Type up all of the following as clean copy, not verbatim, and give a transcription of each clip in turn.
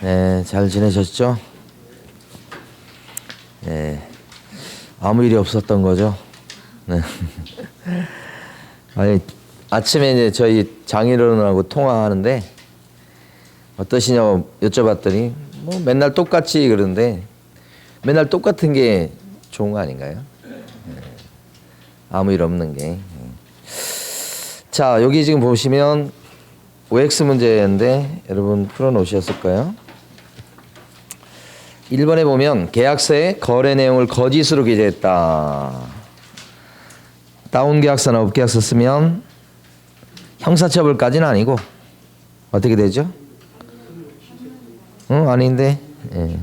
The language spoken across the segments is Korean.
네, 잘 지내셨죠? 네, 아무 일이 없었던 거죠. 네. 아니, 아침에 이제 저희 장인어른하고 통화하는데 어떠시냐고 여쭤봤더니 뭐 맨날 똑같지 그러는데 맨날 똑같은 게 좋은 거 아닌가요? 네. 아무 일 없는 게. 자, 여기 지금 보시면 OX 문제인데 여러분 풀어 놓으셨을까요? 1번에 보면 계약서에 거래 내용을 거짓으로 기재했다. 다운 계약서나 업 계약서 쓰면 형사처벌까지는 아니고 어떻게 되죠? 아닌데. 예.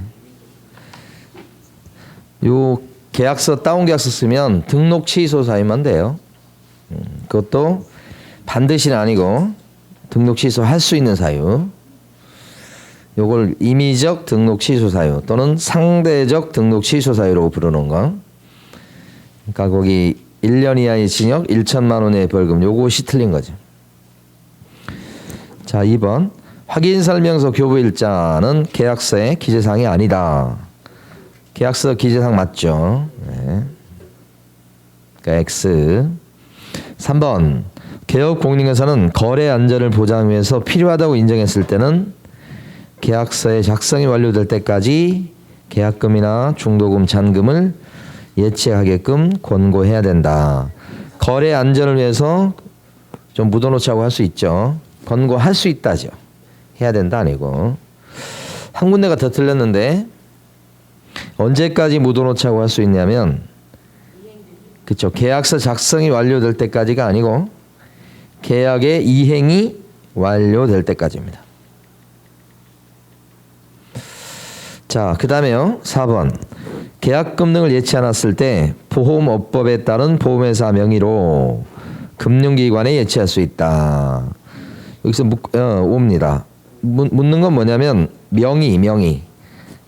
요 계약서 다운 계약서 쓰면 등록 취소 사유만 돼요. 그것도 반드시는 아니고 등록 취소할 수 있는 사유. 요걸 임의적 등록 취소 사유 또는 상대적 등록 취소 사유라고 부르는 거. 그러니까 거기 1년 이하의 징역 1천만 원의 벌금 요것이 틀린 거죠. 자, 2번 확인설명서 교부일자는 계약서의 기재사항이 아니다. 계약서 기재사항 맞죠? 네. 그러니까 X. 3번 개업공인회사는 거래 안전을 보장하기 위해서 필요하다고 인정했을 때는 계약서의 작성이 완료될 때까지 계약금이나 중도금, 잔금을 예치하게끔 권고해야 된다. 거래 안전을 위해서 좀 묻어놓자고 할 수 있죠. 권고할 수 있다죠. 해야 된다 아니고. 한 군데가 더 틀렸는데 언제까지 묻어놓자고 할 수 있냐면 그쵸, 계약서 작성이 완료될 때까지가 아니고 계약의 이행이 완료될 때까지입니다. 자, 그 다음에요. 4번 계약금 등을 예치 않았을 때 보험업법에 따른 보험회사 명의로 금융기관에 예치할 수 있다. 여기서 옵니다. 묻는 건 뭐냐면 명의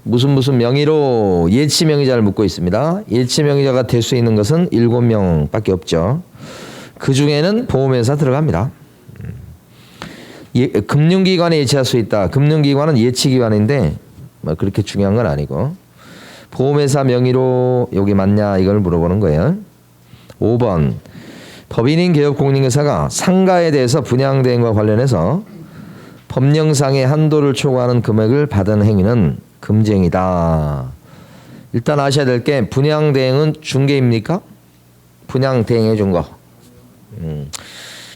무슨 명의로 예치 명의자를 묻고 있습니다. 예치 명의자가 될 수 있는 것은 7명밖에 없죠. 그 중에는 보험회사 들어갑니다. 금융기관에 예치할 수 있다. 금융기관은 예치기관인데 뭐 그렇게 중요한 건 아니고 보험회사 명의로 여기 맞냐 이걸 물어보는 거예요. 5번 법인인 개업공인회사가 상가에 대해서 분양대행과 관련해서 법령상의 한도를 초과하는 금액을 받은 행위는 금지행위다. 일단 아셔야 될 게 분양대행은 중개입니까? 분양대행해 준 거.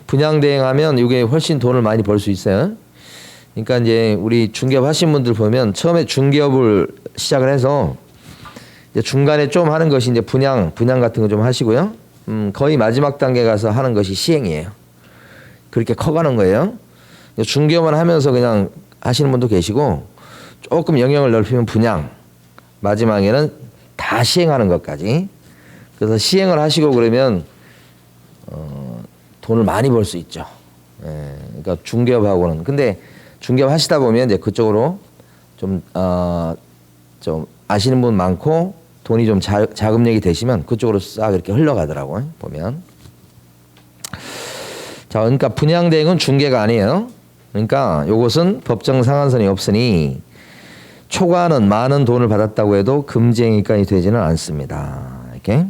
분양대행하면 이게 훨씬 돈을 많이 벌 수 있어요. 그러니까 이제 우리 중개업 하신 분들 보면 처음에 중개업을 시작을 해서 이제 중간에 좀 하는 것이 이제 분양 같은 거 좀 하시고요. 거의 마지막 단계 가서 하는 것이 시행이에요. 그렇게 커가는 거예요. 중개업만 하면서 그냥 하시는 분도 계시고 조금 영역을 넓히면 분양, 마지막에는 다 시행하는 것까지. 그래서 시행을 하시고 그러면 돈을 많이 벌 수 있죠. 예, 그러니까 중개업하고는. 근데 중개업 하시다 보면 이제 그쪽으로 좀 아시는 분 많고 돈이 좀 자금력이 되시면 그쪽으로 싹 이렇게 흘러가더라고요. 보면. 자, 그러니까 분양대행은 중개가 아니에요. 그러니까 요것은 법정 상한선이 없으니 초과하는 많은 돈을 받았다고 해도 금지행위까지 되지는 않습니다. 이렇게.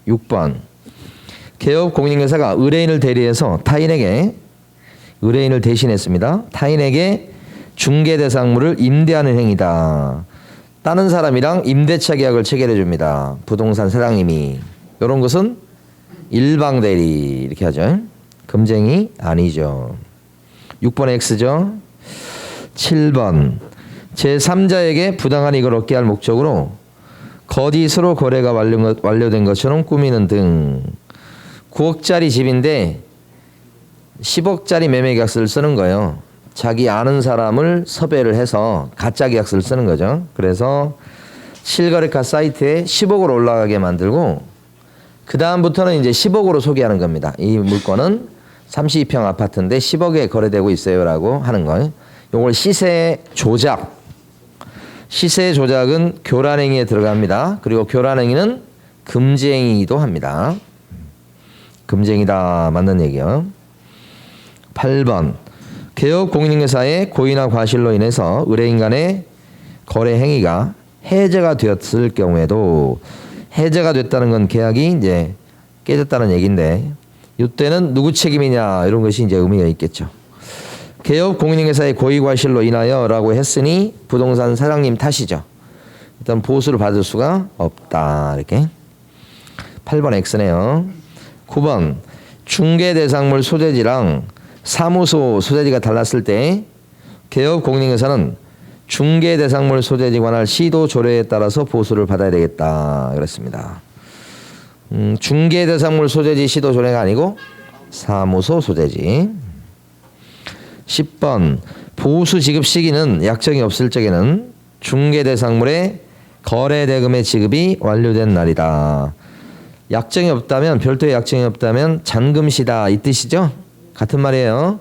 6번 개업공인회사가 의뢰인을 대리해서 의뢰인을 대신했습니다. 타인에게 중개대상물을 임대하는 행위다. 다른 사람이랑 임대차 계약을 체결해 줍니다. 부동산 사장님이. 이런 것은 일방대리 이렇게 하죠. 금지행위 아니죠. 6번 X죠. 7번 제3자에게 부당한 이익을 얻게 할 목적으로 거짓으로 거래가 완료된 것처럼 꾸미는 등 9억짜리 집인데 10억짜리 매매 계약서를 쓰는 거예요. 자기 아는 사람을 섭외를 해서 가짜 계약서를 쓰는 거죠. 그래서 실거래가 사이트에 10억으로 올라가게 만들고 그 다음부터는 이제 10억으로 소개하는 겁니다. 이 물건은 32평 아파트인데 10억에 거래되고 있어요라고 하는 거예요. 이걸 시세 조작. 시세 조작은 교란행위에 들어갑니다. 그리고 교란행위는 금지행위이기도 합니다. 금지행위다 맞는 얘기요. 8번 개업공인중개사의 고의나 과실로 인해서 의뢰인 간에 거래 행위가 해제가 되었을 경우에도 해제가 됐다는 건 계약이 이제 깨졌다는 얘기인데 이때는 누구 책임이냐 이런 것이 이제 의미가 있겠죠. 개업 공인중개사의 고의과실로 인하여라고 했으니 부동산 사장님 탓이죠. 일단 보수를 받을 수가 없다 이렇게. 8번 X네요. 9번 중개대상물 소재지랑 사무소 소재지가 달랐을 때 개업 공인중개사는 중개대상물 소재지 관할 시도 조례에 따라서 보수를 받아야 되겠다 그랬습니다. 중개대상물 소재지 시도 조례가 아니고 사무소 소재지. 10번 보수 지급 시기는 약정이 없을 적에는 중개대상물의 거래대금의 지급이 완료된 날이다. 약정이 없다면 별도의 약정이 없다면 잔금시다 이 뜻이죠. 같은 말이에요.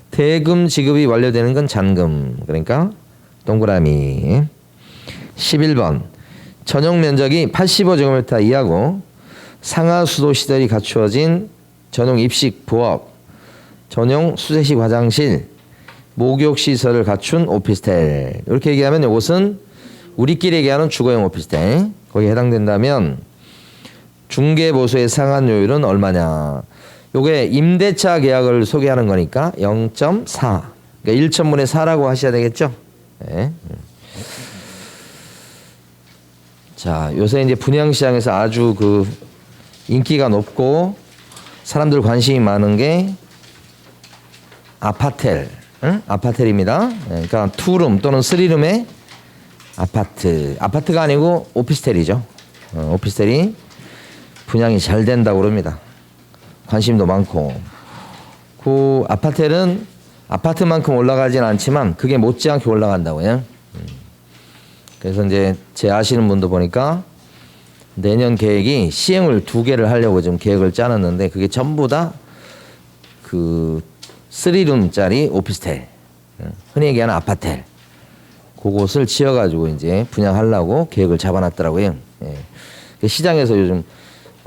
대금 지급이 완료되는 건 잔금. 그러니까 동그라미. 11번 전용 면적이 85제곱미터 이하고 상하수도 시설이 갖추어진 전용 입식 부업, 전용 수세식 화장실, 목욕시설을 갖춘 오피스텔 이렇게 얘기하면 이것은 우리끼리 얘기하는 주거용 오피스텔 거기에 해당된다면 중개보수의 상한요율은 얼마냐. 요게 임대차 계약을 소개하는 거니까 0.4 그러니까 1천분의 4라고 하셔야 되겠죠. 네. 자, 요새 이제 분양시장에서 아주 그 인기가 높고 사람들 관심이 많은 게 아파텔, 응? 아파텔입니다. 그러니까 투룸 또는 쓰리룸의 아파트. 아파트가 아니고 오피스텔이죠. 오피스텔이 분양이 잘 된다고 그럽니다. 관심도 많고. 그 아파텔은 아파트만큼 올라가진 않지만 그게 못지않게 올라간다고요. 그래서 이제 제 아시는 분도 보니까 내년 계획이 시행을 2개를 하려고 지금 계획을 짜놨는데 그게 전부 다 그 3룸짜리 오피스텔, 흔히 얘기하는 아파텔, 그곳을 지어가지고 이제 분양하려고 계획을 잡아놨더라고요. 예. 시장에서 요즘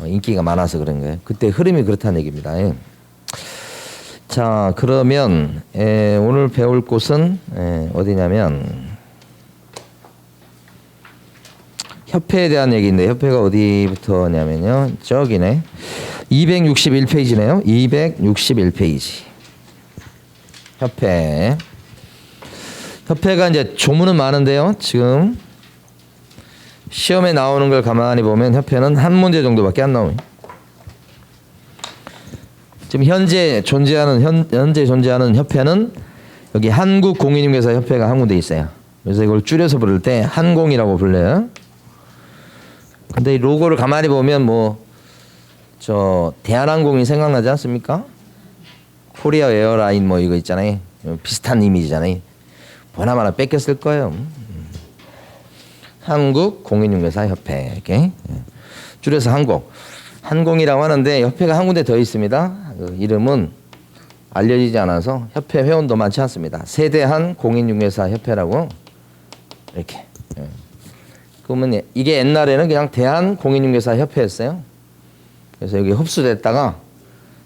인기가 많아서 그런 거예요. 그때 흐름이 그렇다는 얘기입니다. 예. 자, 그러면 오늘 배울 곳은 어디냐면 협회에 대한 얘기인데 협회가 어디부터냐면요. 저기네. 261페이지네요. 261페이지. 협회. 협회가 이제 조문은 많은데요. 지금 시험에 나오는 걸 가만히 보면 협회는 한 문제 정도밖에 안 나와요. 지금 현재 존재하는 협회는 여기 한국공인중개사 협회가 한 군데 있어요. 그래서 이걸 줄여서 부를 때 한공이라고 불러요. 근데 이 로고를 가만히 보면 뭐 저 대한항공이 생각나지 않습니까? 코리아 에어라인 뭐 이거 있잖아요. 비슷한 이미지잖아요. 보나마나 뺏겼을 거예요. 한국공인중개사 협회 이렇게 줄여서 한공이라고 하는데 협회가 한 군데 더 있습니다. 그 이름은 알려지지 않아서 협회 회원도 많지 않습니다. 세대한 공인중개사 협회라고 이렇게. 그러면 이게 옛날에는 그냥 대한공인중개사 협회였어요. 그래서 여기 흡수됐다가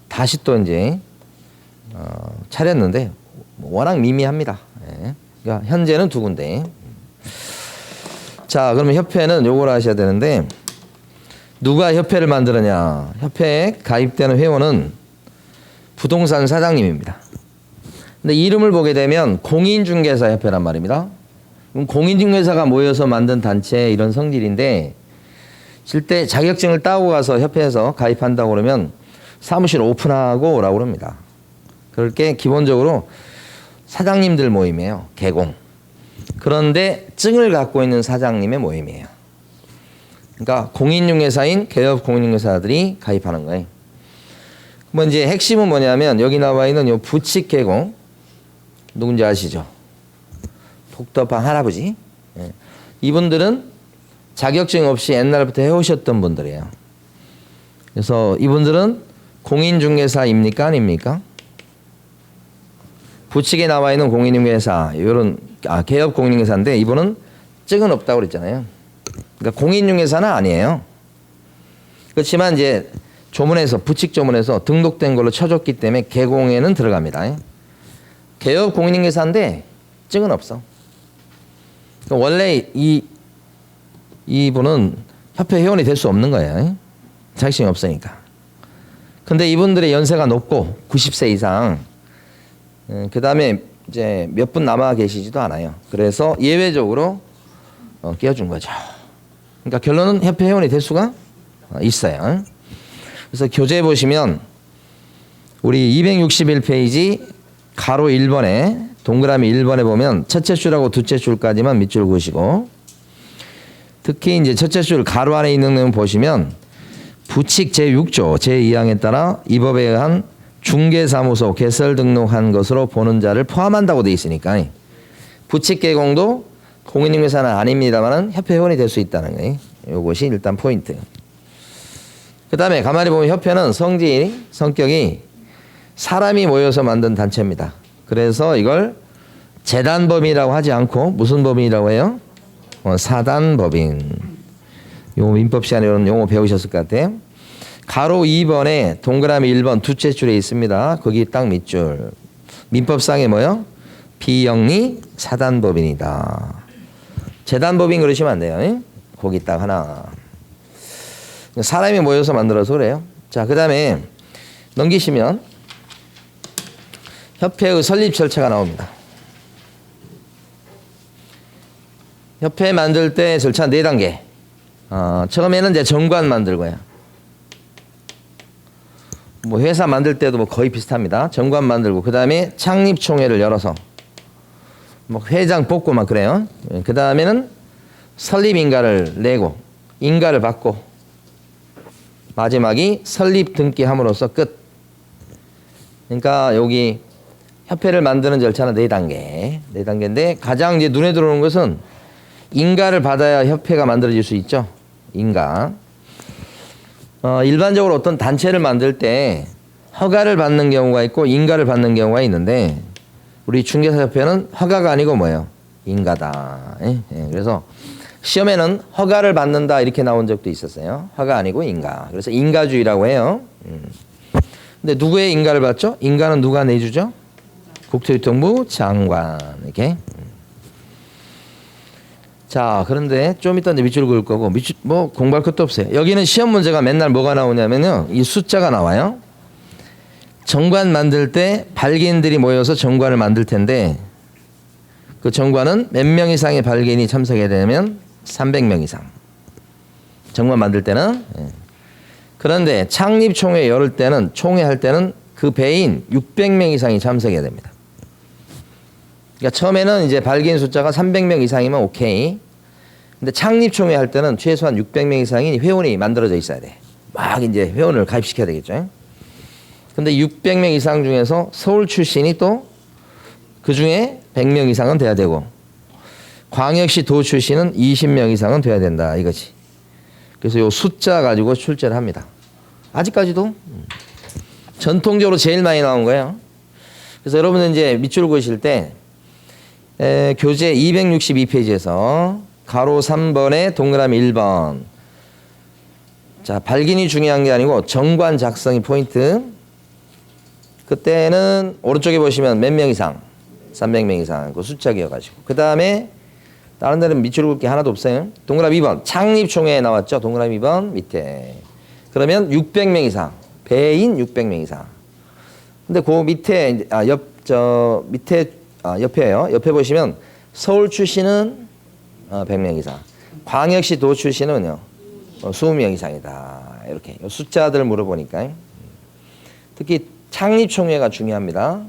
다시 또 이제 차렸는데 워낙 미미합니다. 그러니까 현재는 2군데. 자, 그러면 협회는 요걸 하셔야 되는데 누가 협회를 만들었냐. 협회에 가입되는 회원은 부동산 사장님입니다. 근데 이름을 보게 되면 공인중개사 협회란 말입니다. 그럼 공인중개사가 모여서 만든 단체 이런 성질인데 실제 자격증을 따고 가서 협회에서 가입한다고 그러면 사무실 오픈하고 오라고 그럽니다. 그렇게 기본적으로 사장님들 모임이에요. 개공. 그런데 증을 갖고 있는 사장님의 모임이에요. 그러니까 공인중개사인 개업 공인중개사들이 가입하는 거예요. 뭐 이제 핵심은 뭐냐면 여기 나와 있는 요 부칙 개공 누군지 아시죠? 독도방 할아버지. 이분들은 자격증 없이 옛날부터 해오셨던 분들이에요. 그래서 이분들은 공인중개사입니까 아닙니까? 부칙에 나와 있는 공인중개사 이런 개업 공인중개사인데 이분은 증은 없다고 그랬잖아요. 그러니까 공인중개사는 아니에요. 그렇지만 이제 조문에서 부칙 조문에서 등록된 걸로 쳐줬기 때문에 개공에는 들어갑니다. 개업 공인중개사인데 증은 없어. 원래 이분은 협회 회원이 될 수 없는 거예요. 자격증이 없으니까. 근데 이분들의 연세가 높고 90세 이상, 그 다음에 이제 몇 분 남아 계시지도 않아요. 그래서 예외적으로 끼워준 거죠. 그러니까 결론은 협회 회원이 될 수가 있어요. 그래서 교재 보시면 우리 261페이지 가로 1번에 동그라미 1번에 보면 첫째 줄하고 둘째 줄까지만 밑줄 그으시고, 특히 이제 첫째 줄 가로 안에 있는 내용 보시면 부칙 제6조 제2항에 따라 이 법에 의한 중개사무소 개설 등록한 것으로 보는 자를 포함한다고 돼 있으니까 부칙 개공도 공인중개사는 아닙니다만은 협회 회원이 될 수 있다는 거예요. 이것이 일단 포인트. 그 다음에 가만히 보면 협회는 성격이 사람이 모여서 만든 단체입니다. 그래서 이걸 재단법인이라고 하지 않고 무슨 법인이라고 해요? 사단법인. 요 민법 시간에 이런 용어 배우셨을 것 같아요. 가로 2번에 동그라미 1번 둘째 줄에 있습니다. 거기 딱 밑줄. 민법상에 뭐요? 비영리 사단법인이다. 재단법인 그러시면 안 돼요. 거기 딱 하나. 사람이 모여서 만들어서 그래요. 자, 그 다음에 넘기시면 협회의 설립 절차가 나옵니다. 협회 만들 때 절차 4단계. 처음에는 이제 정관 만들고요. 뭐 회사 만들 때도 뭐 거의 비슷합니다. 정관 만들고 그 다음에 창립총회를 열어서 뭐 회장 뽑고 막 그래요. 그 다음에는 설립 인가를 내고 인가를 받고 마지막이 설립 등기함으로써 끝. 그러니까 여기 협회를 만드는 절차는 4단계. 4단계인데 가장 이제 눈에 들어오는 것은 인가를 받아야 협회가 만들어질 수 있죠. 인가. 일반적으로 어떤 단체를 만들 때 허가를 받는 경우가 있고 인가를 받는 경우가 있는데 우리 중개사협회는 허가가 아니고 뭐예요? 인가다. 그래서 시험에는 허가를 받는다 이렇게 나온 적도 있었어요. 허가 아니고 인가. 그래서 인가주의라고 해요. 근데 누구의 인가를 받죠? 인가는 누가 내주죠? 국토유통부 장관. 이렇게. 자, 그런데 좀 이따 이제 밑줄 그을 거고, 뭐 공부할 것도 없어요. 여기는 시험 문제가 맨날 뭐가 나오냐면요. 이 숫자가 나와요. 정관 만들 때 발기인들이 모여서 정관을 만들 텐데, 그 정관은 몇 명 이상의 발기인이 참석해야 되면 300명 이상. 정관 만들 때는. 그런데 창립총회 열을 때는, 총회할 때는 그 배인 600명 이상이 참석해야 됩니다. 그러니까 처음에는 이제 발기인 숫자가 300명 이상이면 오케이. 근데 창립총회 할 때는 최소한 600명 이상이 회원이 만들어져 있어야 돼. 막 이제 회원을 가입시켜야 되겠죠. 근데 600명 이상 중에서 서울 출신이 또 그 중에 100명 이상은 돼야 되고, 광역시 도 출신은 20명 이상은 돼야 된다 이거지. 그래서 요 숫자 가지고 출제를 합니다. 아직까지도 전통적으로 제일 많이 나온 거예요. 그래서 여러분은 이제 밑줄 그으실 때 교재 262페이지에서 가로 3번에 동그라미 1번. 자, 발기인이 중요한 게 아니고 정관 작성이 포인트. 그때는 오른쪽에 보시면 몇 명 이상? 300명 이상. 그 숫자 기억하시고. 그 다음에 다른 데는 밑줄 그을 게 하나도 없어요. 동그라미 2번. 창립총회에 나왔죠. 동그라미 2번 밑에. 그러면 600명 이상. 배인 600명 이상. 근데 그 밑에 옆에요. 옆에 보시면 서울 출신은 100명 이상, 광역시 도 출신은요 20명 이상이다. 이렇게 숫자들 물어보니까. 특히 창립총회가 중요합니다.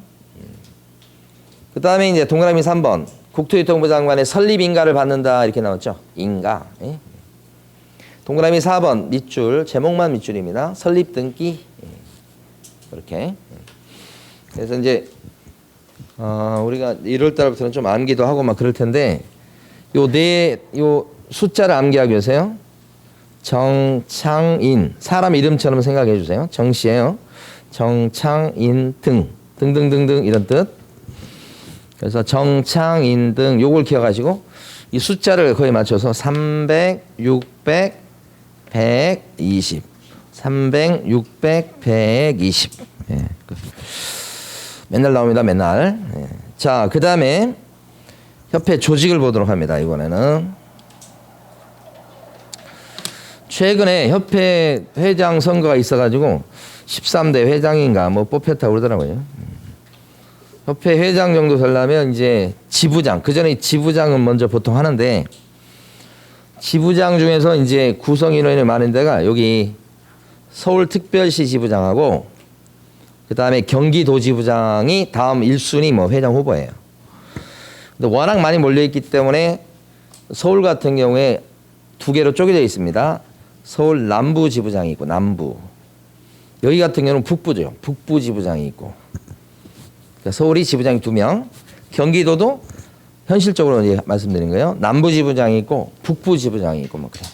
그 다음에 이제 동그라미 3번 국토유통부 장관의 설립 인가를 받는다 이렇게 나왔죠. 인가. 동그라미 4번 밑줄 제목만 밑줄입니다. 설립 등기. 이렇게. 그래서 이제 우리가 1월 달부터는 좀 암기도 하고 막 그럴 텐데 요 숫자를 암기하기 위해서요. 정창인 사람 이름처럼 생각해 주세요. 정씨예요. 정창인 등등등등 이런 뜻. 그래서 정창인 등 요걸 기억하시고 이 숫자를 거의 맞춰서 300, 600, 120 300, 600, 120 맨날 나옵니다. 맨날. 자, 그 다음에 협회 조직을 보도록 합니다. 이번에는 최근에 협회 회장 선거가 있어가지고 13대 회장인가 뭐 뽑혔다고 그러더라고요. 협회 회장 정도 되려면 이제 지부장, 그 전에 지부장은 먼저 보통 하는데, 지부장 중에서 이제 구성 인원이 많은 데가 여기 서울특별시 지부장하고 그 다음에 경기도지부장이 다음 1순위 뭐 회장 후보예요. 근데 워낙 많이 몰려있기 때문에 서울 같은 경우에 두 개로 쪼개져 있습니다. 서울 남부지부장이 있고 남부. 여기 같은 경우는 북부죠. 북부지부장이 있고. 그러니까 서울이 지부장이 2명, 경기도도 현실적으로 이제 말씀드린 거예요. 남부지부장이 있고 북부지부장이 있고 뭐 그래요.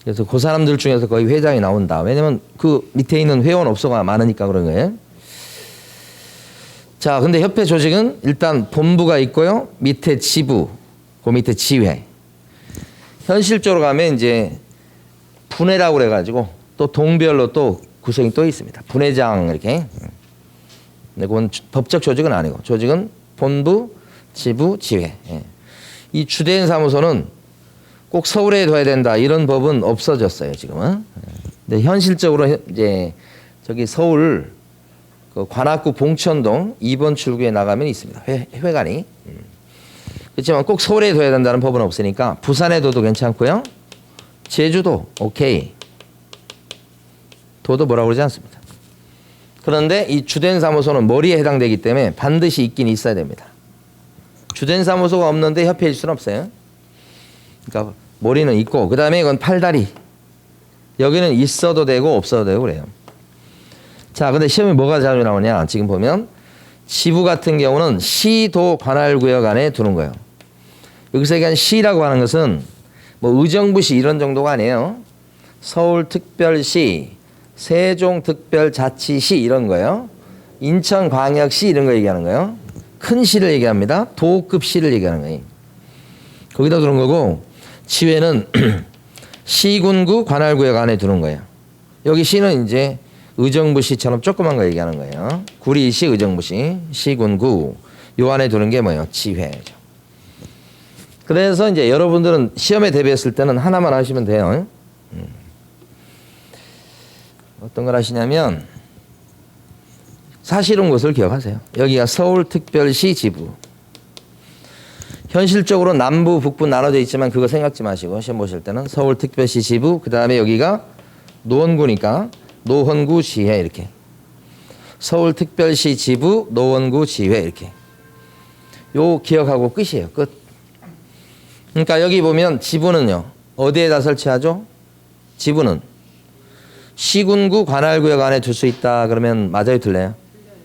그래서 그 사람들 중에서 거의 회장이 나온다. 왜냐면 그 밑에 있는 회원업소가 많으니까 그런 거예요. 자, 근데 협회 조직은 일단 본부가 있고요. 밑에 지부, 그 밑에 지회. 현실적으로 가면 이제 분회라고 그래가지고 또 동별로 또 구성이 또 있습니다. 분회장 이렇게. 근데 그건 법적 조직은 아니고 조직은 본부, 지부, 지회. 이 주된 사무소는 꼭 서울에 둬야 된다 이런 법은 없어졌어요 지금은. 근데 현실적으로 이제 저기 서울 그 관악구 봉천동 2번 출구에 나가면 있습니다. 회관이. 그렇지만 꼭 서울에 둬야 된다는 법은 없으니까 부산에 둬도 괜찮고요. 제주도 오케이. 둬도 뭐라고 그러지 않습니다. 그런데 이 주된 사무소는 머리에 해당되기 때문에 반드시 있긴 있어야 됩니다. 주된 사무소가 없는데 협회일 수는 없어요. 그러니까 머리는 있고 그 다음에 이건 팔다리. 여기는 있어도 되고 없어도 되고 그래요. 자, 근데 시험에 뭐가 자주 나오냐? 지금 보면 지부 같은 경우는 시도 관할구역 안에 두는 거예요. 여기서 얘기한 시라고 하는 것은 뭐 의정부시 이런 정도가 아니에요. 서울특별시, 세종특별자치시 이런 거예요. 인천광역시 이런 거 얘기하는 거예요. 큰 시를 얘기합니다. 도급 시를 얘기하는 거예요. 거기다 두는 거고 지회는 시군구 관할구역 안에 두는 거예요. 여기 시는 이제 의정부시처럼 조그만 거 얘기하는 거예요. 구리시, 의정부시, 시군구 요 안에 두는 게 뭐예요? 지회죠. 그래서 이제 여러분들은 시험에 대비했을 때는 하나만 하시면 돼요. 어떤 걸 하시냐면 사실은 곳을 기억하세요. 여기가 서울특별시 지부. 현실적으로 남부, 북부 나눠져 있지만 그거 생각지 마시고 시험 보실 때는 서울특별시 지부, 그 다음에 여기가 노원구니까 노원구 지회 이렇게. 서울특별시 지부, 노원구 지회 이렇게. 요 기억하고 끝이에요. 끝. 그러니까 여기 보면 지부는요. 어디에다 설치하죠? 지부는 시군구 관할구역 안에 둘 수 있다. 그러면 맞아요? 틀려요?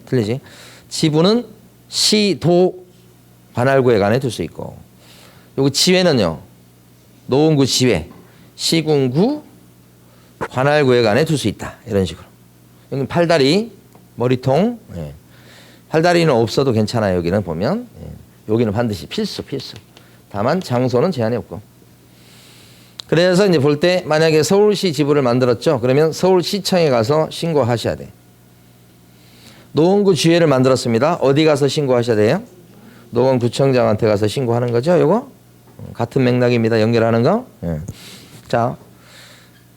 틀리지? 지부는 시도 관할구역 안에 둘 수 있고 요거 지회는요. 노원구 지회, 시군구 관할구역 안에 둘 수 있다. 이런 식으로. 여기는 팔다리, 머리통. 예. 팔다리는 없어도 괜찮아요. 여기는 보면. 예. 여기는 반드시 필수. 다만 장소는 제한이 없고. 그래서 이제 볼 때 만약에 서울시 지부를 만들었죠. 그러면 서울시청에 가서 신고하셔야 돼. 노원구 지회를 만들었습니다. 어디 가서 신고하셔야 돼요? 노원구청장한테 가서 신고하는 거죠. 요거 같은 맥락입니다. 연결하는 거. 예. 자,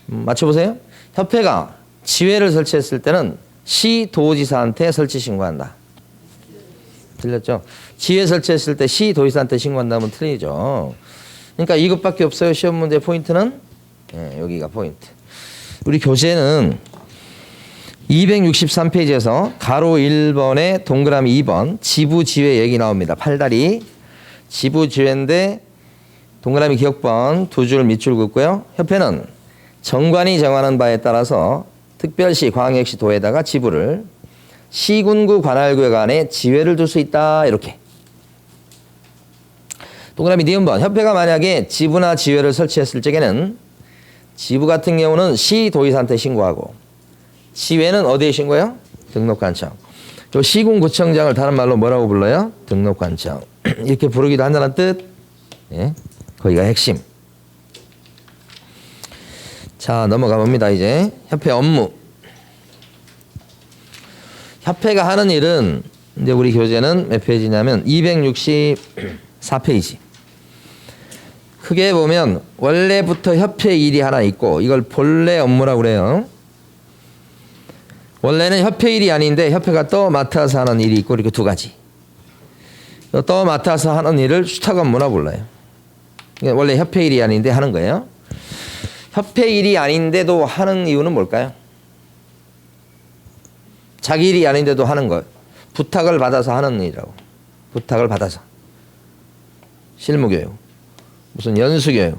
맞춰보세요. 협회가 지회를 설치했을 때는 시도지사한테 설치 신고한다. 틀렸죠? 지회 설치했을 때 시도지사한테 신고한다면 틀리죠. 그러니까 이것밖에 없어요. 시험 문제 포인트는. 예, 여기가 포인트. 우리 교재는 263페이지에서 가로 1번에 동그라미 2번 지부지회 얘기 나옵니다. 팔다리. 지부지회인데 동그라미 기억번 두 줄 밑줄 긋고요. 협회는 정관이 정하는 바에 따라서 특별시, 광역시, 도에다가 지부를 시군구 관할구역 안에 지회를 둘 수 있다. 이렇게. 동그라미 니은번 협회가 만약에 지부나 지회를 설치했을 적에는 지부 같은 경우는 시도의사한테 신고하고 지회는 어디에 신고해요? 등록관청. 요 시군구청장을 다른 말로 뭐라고 불러요? 등록관청. 이렇게 부르기도 한다는 뜻. 예, 거기가 핵심. 자, 넘어가 봅니다. 이제 협회 업무. 협회가 하는 일은 이제 우리 교재는 몇 페이지냐면 264페이지. 크게 보면 원래부터 협회 일이 하나 있고 이걸 본래 업무라고 그래요. 원래는 협회 일이 아닌데 협회가 또 맡아서 하는 일이 있고 이렇게 두 가지. 또 맡아서 하는 일을 수탁 업무라 불러요. 원래 협회 일이 아닌데 하는 거예요. 협회 일이 아닌데도 하는 이유는 뭘까요? 자기 일이 아닌데도 하는 거. 부탁을 받아서 하는 일이라고. 부탁을 받아서. 실무교육, 무슨 연수교육,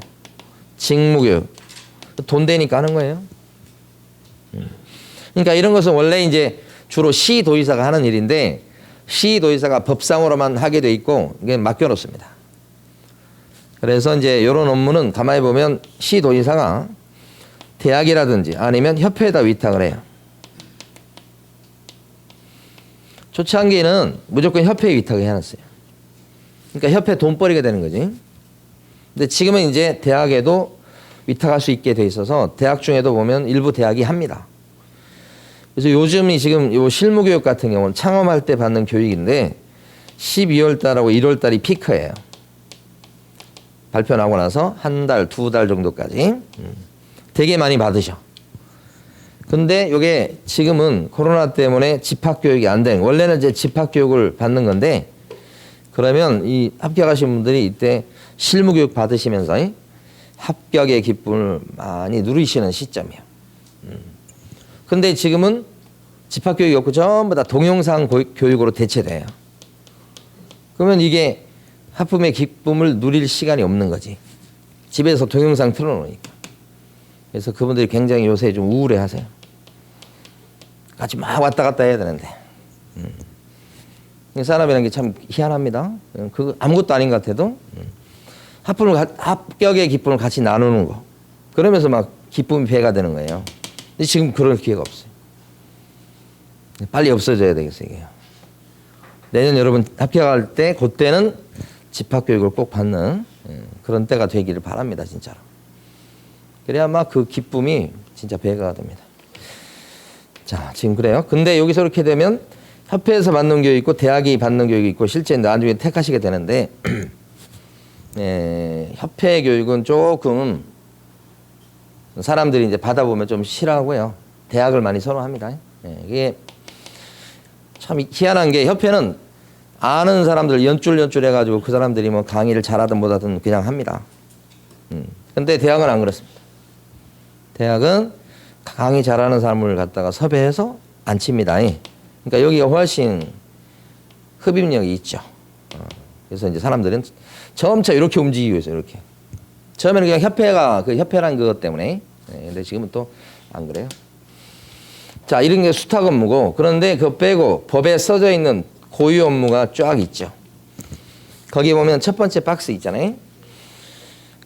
직무교육. 돈 되니까 하는 거예요. 그러니까 이런 것은 원래 이제 주로 시도의사가 하는 일인데 시도의사가 법상으로만 하게 돼 있고 이게 맡겨놓습니다. 그래서 이제 이런 업무는 가만히 보면 시도의사가 대학이라든지 아니면 협회에다 위탁을 해요. 초창기에는 무조건 협회에 위탁을 해놨어요. 그러니까 협회 돈벌이가 되는 거지. 근데 지금은 이제 대학에도 위탁할 수 있게 돼 있어서 대학 중에도 보면 일부 대학이 합니다. 그래서 요즘이 지금 요 실무교육 같은 경우는 창업할 때 받는 교육인데 12월 달하고 1월 달이 피크예요. 발표 나고 나서 한 달, 두 달 정도까지 되게 많이 받으셔. 근데 이게 지금은 코로나 때문에 집합교육이 안 되는, 원래는 이제 집합교육을 받는 건데 그러면 이 합격하신 분들이 이때 실무교육 받으시면서 합격의 기쁨을 많이 누리시는 시점이에요. 근데 지금은 집합교육이 없고 전부 다 동영상 교육으로 대체돼요. 그러면 이게 하품의 기쁨을 누릴 시간이 없는 거지. 집에서 동영상 틀어놓으니까. 그래서 그분들이 굉장히 요새 좀 우울해 하세요. 같이 막 왔다 갔다 해야 되는데. 사람이라는 게 참 희한합니다. 그거 아무것도 아닌 것 같아도 합격의 기쁨을 같이 나누는 거. 그러면서 막 기쁨이 배가 되는 거예요. 근데 지금 그럴 기회가 없어요. 빨리 없어져야 되겠어요, 이게. 내년 여러분 합격할 때 그때는 집합교육을 꼭 받는 그런 때가 되기를 바랍니다, 진짜로. 그래야 막 그 기쁨이 진짜 배가 됩니다. 자, 지금 그래요. 근데 여기서 이렇게 되면 협회에서 받는 교육이 있고 대학이 받는 교육이 있고 실제 나중에 택하시게 되는데 협회 교육은 조금 사람들이 이제 받아보면 좀 싫어하고요. 대학을 많이 선호합니다. 이게 참 희한한 게 협회는 아는 사람들 연줄 해가지고 그 사람들이 뭐 강의를 잘하든 못하든 그냥 합니다. 근데 대학은 안 그렇습니다. 대학은 강의 잘하는 사람을 갖다가 섭외해서 안 칩니다. 그러니까 여기가 훨씬 흡입력이 있죠. 그래서 이제 사람들은 점차 이렇게 움직이고 있어요. 이렇게. 처음에는 그냥 협회가 그 협회란 그것 때문에. 근데 지금은 또 안 그래요. 자, 이런 게 수탁 업무고, 그런데 그거 빼고 법에 써져 있는 고유 업무가 쫙 있죠. 거기 보면 첫 번째 박스 있잖아요.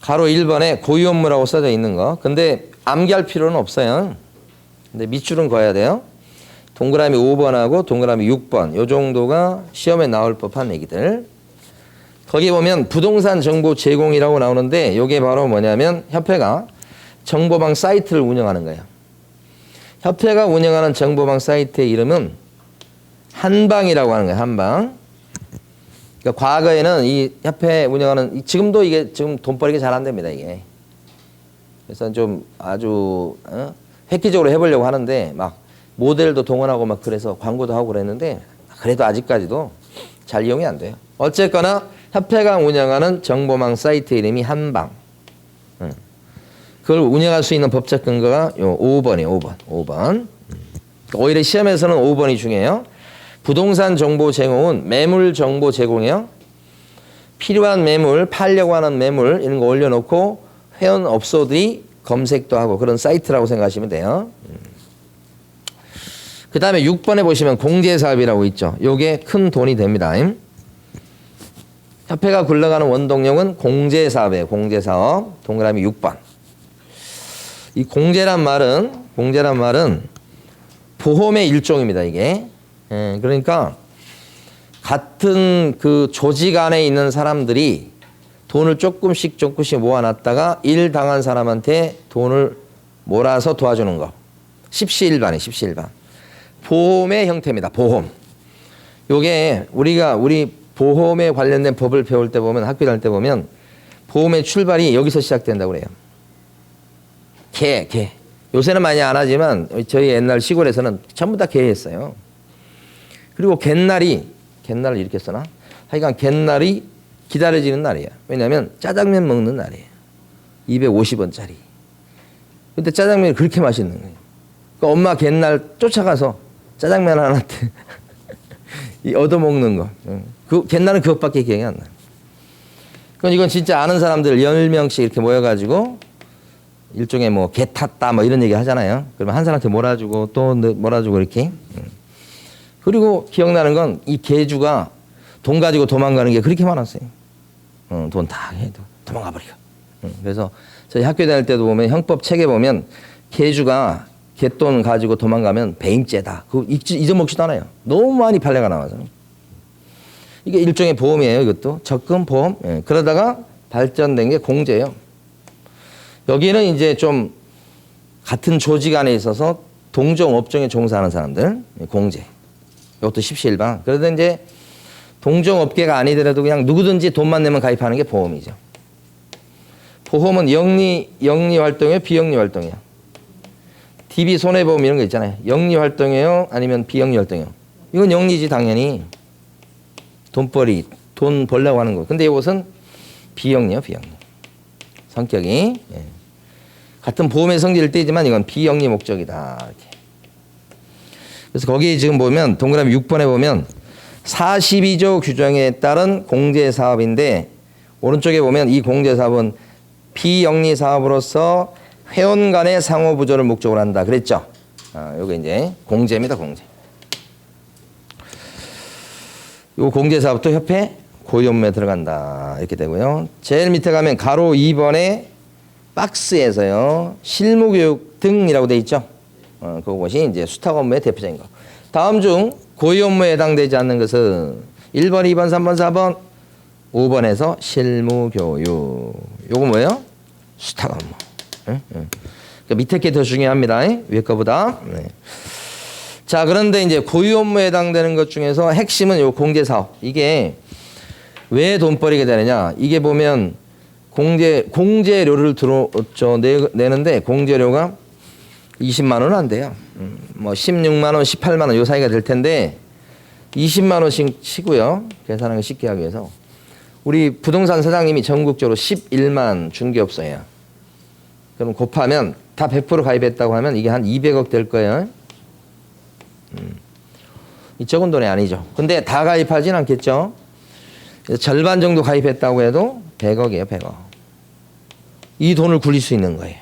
가로 1번에 고유 업무라고 써져 있는 거. 근데 암기할 필요는 없어요. 근데 밑줄은 그어야 돼요. 동그라미 5번하고 동그라미 6번. 요 정도가 시험에 나올 법한 얘기들. 거기 보면 부동산 정보 제공이라고 나오는데 이게 바로 뭐냐면 협회가 정보방 사이트를 운영하는 거예요. 협회가 운영하는 정보방 사이트의 이름은 한방이라고 하는 거예요. 한방. 그러니까 과거에는 이 협회 운영하는, 지금도 이게 지금 돈 벌기가 잘 안 됩니다, 이게. 그래서 좀 아주 획기적으로 해보려고 하는데 막 모델도 동원하고 막 그래서 광고도 하고 그랬는데 그래도 아직까지도 잘 이용이 안 돼요. 어쨌거나 협회가 운영하는 정보망 사이트 이름이 한방. 그걸 운영할 수 있는 법적 근거가 요 5번이에요. 5번. 오히려 시험에서는 5번이 중요해요. 부동산 정보 제공은 매물 정보 제공이에요. 필요한 매물, 팔려고 하는 매물 이런 거 올려놓고 회원 업소들이 검색도 하고 그런 사이트라고 생각하시면 돼요. 그 다음에 6번에 보시면 공제사업이라고 있죠. 요게 큰 돈이 됩니다. 협회가 굴러가는 원동력은 공제사업이에요. 공제사업. 동그라미 6번. 이 공제란 말은 보험의 일종입니다. 이게. 그러니까 같은 그 조직 안에 있는 사람들이 돈을 조금씩 모아놨다가 일 당한 사람한테 돈을 몰아서 도와주는 거. 십시일반이에요. 십시일반. 보험의 형태입니다. 보험. 요게 우리 보험에 관련된 법을 배울 때 보면 학교 다닐 때 보면 보험의 출발이 여기서 시작된다고 그래요. 개. 요새는 많이 안 하지만 저희 옛날 시골에서는 전부 다 개했어요. 그리고 갯날을 이렇게 써나? 하여간 갯날이 기다려지는 날이에요. 왜냐하면 짜장면 먹는 날이에요. 250원짜리. 근데 짜장면이 그렇게 맛있는 거예요. 그러니까 엄마 갯날 쫓아가서 짜장면 하나 얻어먹는 거. 그 갯날은 그것밖에 기억이 안 나요. 그건 이건 진짜 아는 사람들 10명씩 이렇게 모여가지고 일종의 뭐 개 탔다 뭐 이런 얘기 하잖아요. 그러면 한 사람한테 몰아주고 또 몰아주고 이렇게. 그리고 기억나는 건 이 개주가 돈 가지고 도망가는 게 그렇게 많았어요. 돈 다 해도 도망가 버리고. 그래서 저희 학교 다닐 때도 보면 형법 책에 보면 개주가 개돈 가지고 도망가면 배임죄다. 그거 잊어먹지도 않아요. 너무 많이 판례가 나와서. 이게 일종의 보험이에요. 이것도 적금 보험. 예. 그러다가 발전된 게 공제예요. 여기는 이제 좀 같은 조직 안에 있어서 동종 업종에 종사하는 사람들 공제. 이것도 십시일반. 그래도 이제 동종 업계가 아니더라도 그냥 누구든지 돈만 내면 가입하는 게 보험이죠. 보험은 영리 활동이에요, 비영리 활동이에요. DB 손해보험 이런 거 있잖아요. 영리 활동이에요, 아니면 비영리 활동이에요. 이건 영리지 당연히. 돈벌이, 돈 벌려고 하는 거. 근데 이것은 비영리요, 비영리. 성격이. 예. 같은 보험의 성질을 띠지만 이건 비영리 목적이다. 이렇게. 그래서 거기 지금 보면 동그라미 6번에 보면 42조 규정에 따른 공제사업인데 오른쪽에 보면 이 공제사업은 비영리 사업으로서 회원 간의 상호부조를 목적으로 한다. 그랬죠? 요게 이제 공제입니다, 공제. 요 공제사업도 협회 고유 업무에 들어간다. 이렇게 되고요. 제일 밑에 가면 가로 2번에 박스에서요. 실무교육 등이라고 돼 있죠? 그것이 이제 수탁 업무의 대표적인 거. 다음 중 고유 업무에 해당되지 않는 것은 1번, 2번, 3번, 4번, 5번에서 실무교육. 요거 뭐예요? 수탁 업무. 그러니까 밑에 게 더 중요합니다. 위에 거보다. 네. 자, 그런데 이제 고유 업무에 해당되는 것 중에서 핵심은 요 공제사업. 이게 왜 돈벌이게 되느냐. 이게 보면 공제료를 내는데 공제료가 20만 원은 안 돼요. 뭐 16만 원, 18만 원 요 사이가 될 텐데 20만 원씩 치고요. 계산하기 쉽게 하기 위해서 우리 부동산 사장님이 전국적으로 11만 중개업소예요. 그럼 곱하면 다 100% 가입했다고 하면 이게 한 200억 될 거예요. 이 적은 돈이 아니죠. 근데 다 가입하진 않겠죠. 절반 정도 가입했다고 해도 100억이에요, 100억. 이 돈을 굴릴 수 있는 거예요.